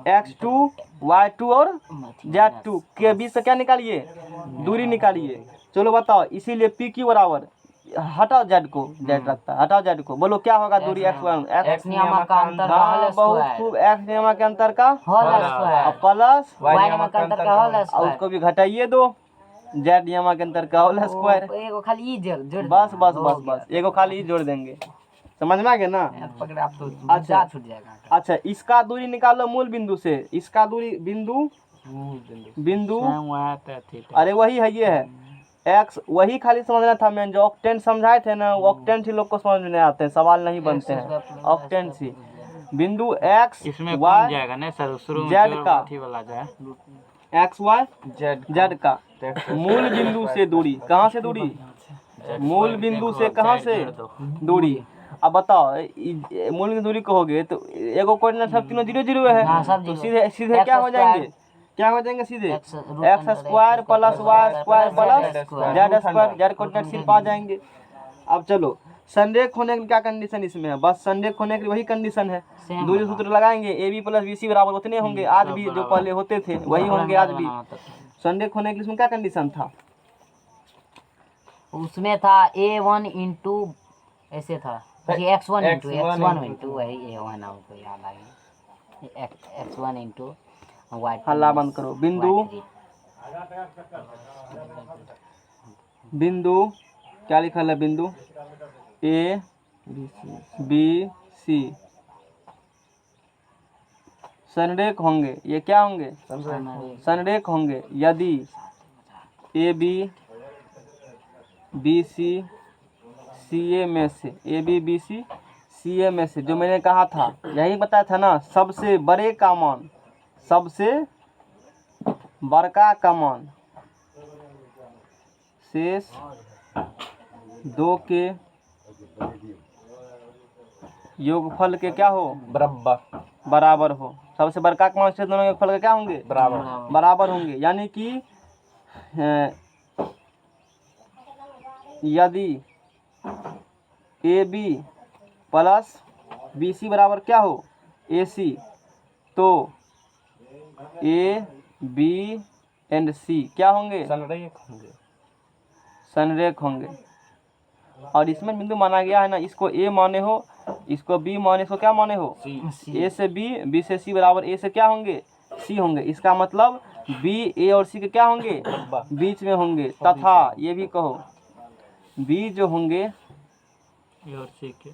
x2 y2 और z2 के बीच से क्या निकालिए? दूरी निकालिए। चलो बताओ, इसीलिए p q बराबर, हटाओ z को, z रखता है, हटाओ z को। बोलो क्या होगा? दूरी x1 x नियम का अंतर हाँ बहुत खूब, x नियम के अंतर का होल स्क्वायर प्लस y नियम का अंतर का होल और स्क्वायर। उसको भी घटाइए दो, z नियम के अंतर का होल स्क्वायर। एगो खाली ई जोड़ बस बस बस बस, एगो खाली ई जोड़ देंगे। समझ में आ गया ना? पकड़ आप तो अच्छा छूट जाएगा। अच्छा इसका दूरी निकालो मूल बिंदु से, इसका दूरी बिंदु बिंदु अरे वही है, ये है एक्स। वही खाली समझना था मैंने, जो ऑक्टेंट समझाए थे ना, वो ऑक्टेंट ही लोग को समझ में नहीं आते हैं, सवाल नहीं बनते हैं ऑक्टेंट से। बिंदु एक्स वाई जेड का, एक्स वाई जेड का मूल बिंदु से दूरी, कहाँ से दूरी? मूल बिंदु से कहाँ से दूरी? अब बताओ मूल की दूरी कहोगे तो एगो कोऑर्डिनेट सब तीनों 0 0 है, तो सीधे सीधे क्या हो जाएंगे? क्या हो जाएंगे सीधे? X square plus Y square plus Z square, Z coordinate सिर्फ आ जाएंगे। अब चलो संरेख होने की क्या कंडीशन इसमें है? बस संरेख होने की वही कंडीशन है। Same दूरी होगा। सूत्र लगाएंगे, A B plus B C बराबर उतने होंगे आज भी जो पहले होते थे वही होंगे आज भी। संरेख होने के लिए इसमें क्या कंडीशन था? उसमें था A1 इंटू ऐसे था ये x1 इंटू x1 इंटू वही A1 हमको याद आ गया x1 इंटू हल्ला बंद करो। बिंदु क्या लिखा है? बिंदु ए बी सी संरेख होंगे। ये क्या होंगे? संरेख होंगे यदि ए बी बी सी सी ए में से ए बी बी सी सी ए में से जो मैंने कहा था यही बताया था ना, सबसे बड़े का मान सबसे बड़का का मान शेष दो के योगफल के क्या हो? बराबर हो। सबसे बड़का का मान शेष दोनों के योगफल के क्या होंगे? बराबर होंगे। यानी कि यदि A B plus B C बराबर क्या हो? ए सी, तो ए बी एंड सी क्या होंगे? संरेख होंगे। और इसमें बिंदु माना गया है ना, इसको ए माने हो, इसको बी माने, इसको क्या माने हो? ए से बी, बी से सी बराबर ए से क्या होंगे? सी होंगे। इसका मतलब बी ए और सी के क्या होंगे? बीच में होंगे। तथा ये भी कहो बी जो होंगे ए और सी के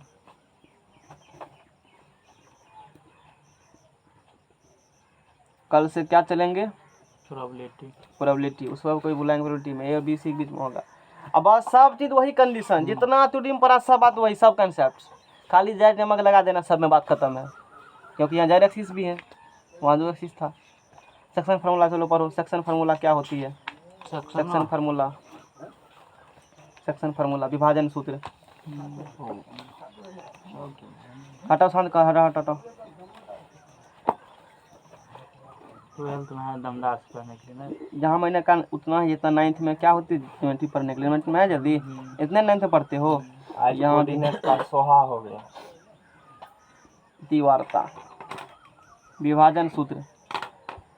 कल से क्या चलेंगे? प्रोबेबिलिटी उसको कोई बुलाएंगे प्रोबेबिलिटी में ए और बी सी के बीच में होगा। अब बस सब चीज़ वही कंडीशन, जितना त्रुटि में पड़ा सब बात वही, सब कंसेप्ट, खाली जैड नमक लगा देना, सब में बात खत्म है। क्योंकि यहाँ जैड एक्सिस भी है, वहाँ जो एक्सिस था। सेक्शन फार्मूला चलो पढ़ो। सेक्शन फार्मूला क्या होती है? सेक्शन फार्मूला विभाजन सूत्र। हटाओ शांत का, हटाओ। 12th में है दमदार से पढ़ने के लिए ना। जहाँ मैंने कहा उतना ही, इतना 9th में क्या होती है ज्योमेट्री पढ़ने के लिए? 9th में है जल्दी, इतने 9th में पढ़ते हो? यहाँ का सोहा हो गया। तीव्रता विभाजन सूत्र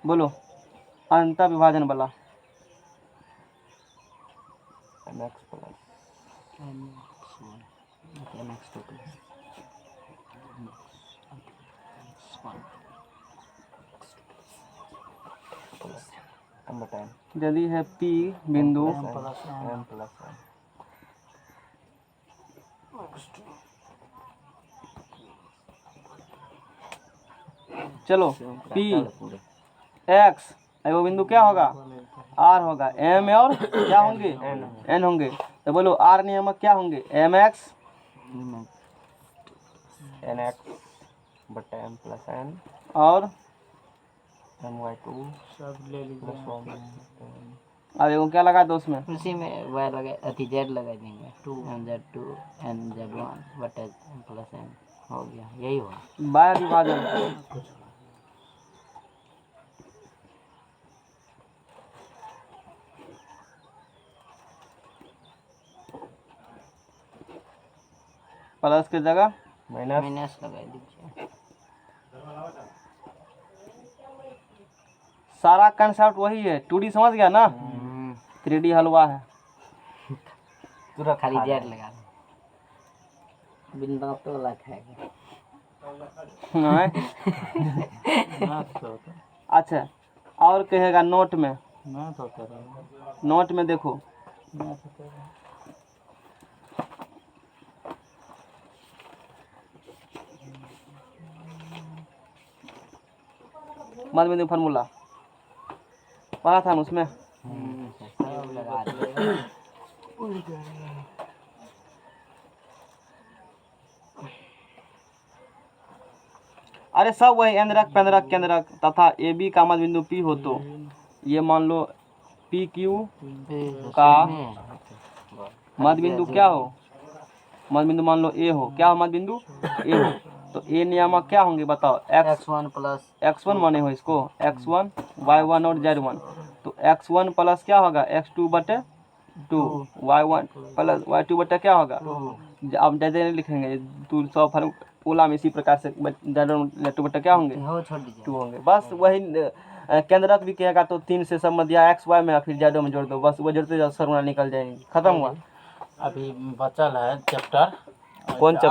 बोलो, अंतर विभाजन वाला। यदि है P बिंदु चलो P X वो बिंदु क्या होगा? R होगा। M और क्या होंगे? N होंगे। तो बोलो R नियामक क्या होंगे? MX NX बटा M प्लस N और My2 सब ले लीजिए। अब एगो क्या लगा दो उसमें? उसी में वह लगे अति जेड लगा देंगे 2 NZ1 बटा M प्लस N हो गया, यही हुआ बाह्य विभाजन। प्लस की जगह माइनस लगा दीजिए। सारा कंसेप्ट वही है। 2D समझ गया ना? 3D हलवा है। पूरा खाली जेड लगा दो, बिंदा तो वाला खाएगा। अच्छा, और कहेगा नोट में, मैं तो कह रहा हूँ नोट में देखो मध्य बिंदु फार्मूला पढ़ा था उसमें। सब लगा दिए। अरे सब वही एंद्रक पेंद्रक केंद्रक तथा ए बी का मध्य बिंदु P हो तो ये मान लो पी क्यू का मध्य बिंदु क्या हो? मध्य बिंदु मान लो ए हो। क्या हो मध्य बिंदु? ए हो। तो ए नियामक क्या होंगे बताओ? x1 प्लस x1 माने हो इसको, x1 y1 और z1। तो x1 प्लस क्या होगा? x2 बटे 2, y1 प्लस y2 बटे क्या होगा? आप ज़्यादा नहीं लिखेंगे, तू 100 फॉर्मूला में इसी प्रकार से ज़्यादा टू बटा क्या होंगे, हो छोड़ दीजिए। 2 होंगे। बस वही केंद्रक भी कहेगा तो 3 से संबंध या एक्स वाई में फिर ज़्यादा में जोड़ दो, बस वो जोड़ते जाओ, फॉर्मूला निकल जाएंगे, खत्म हुआ। अभी बचल है चैप्टर कौन चैप्टर?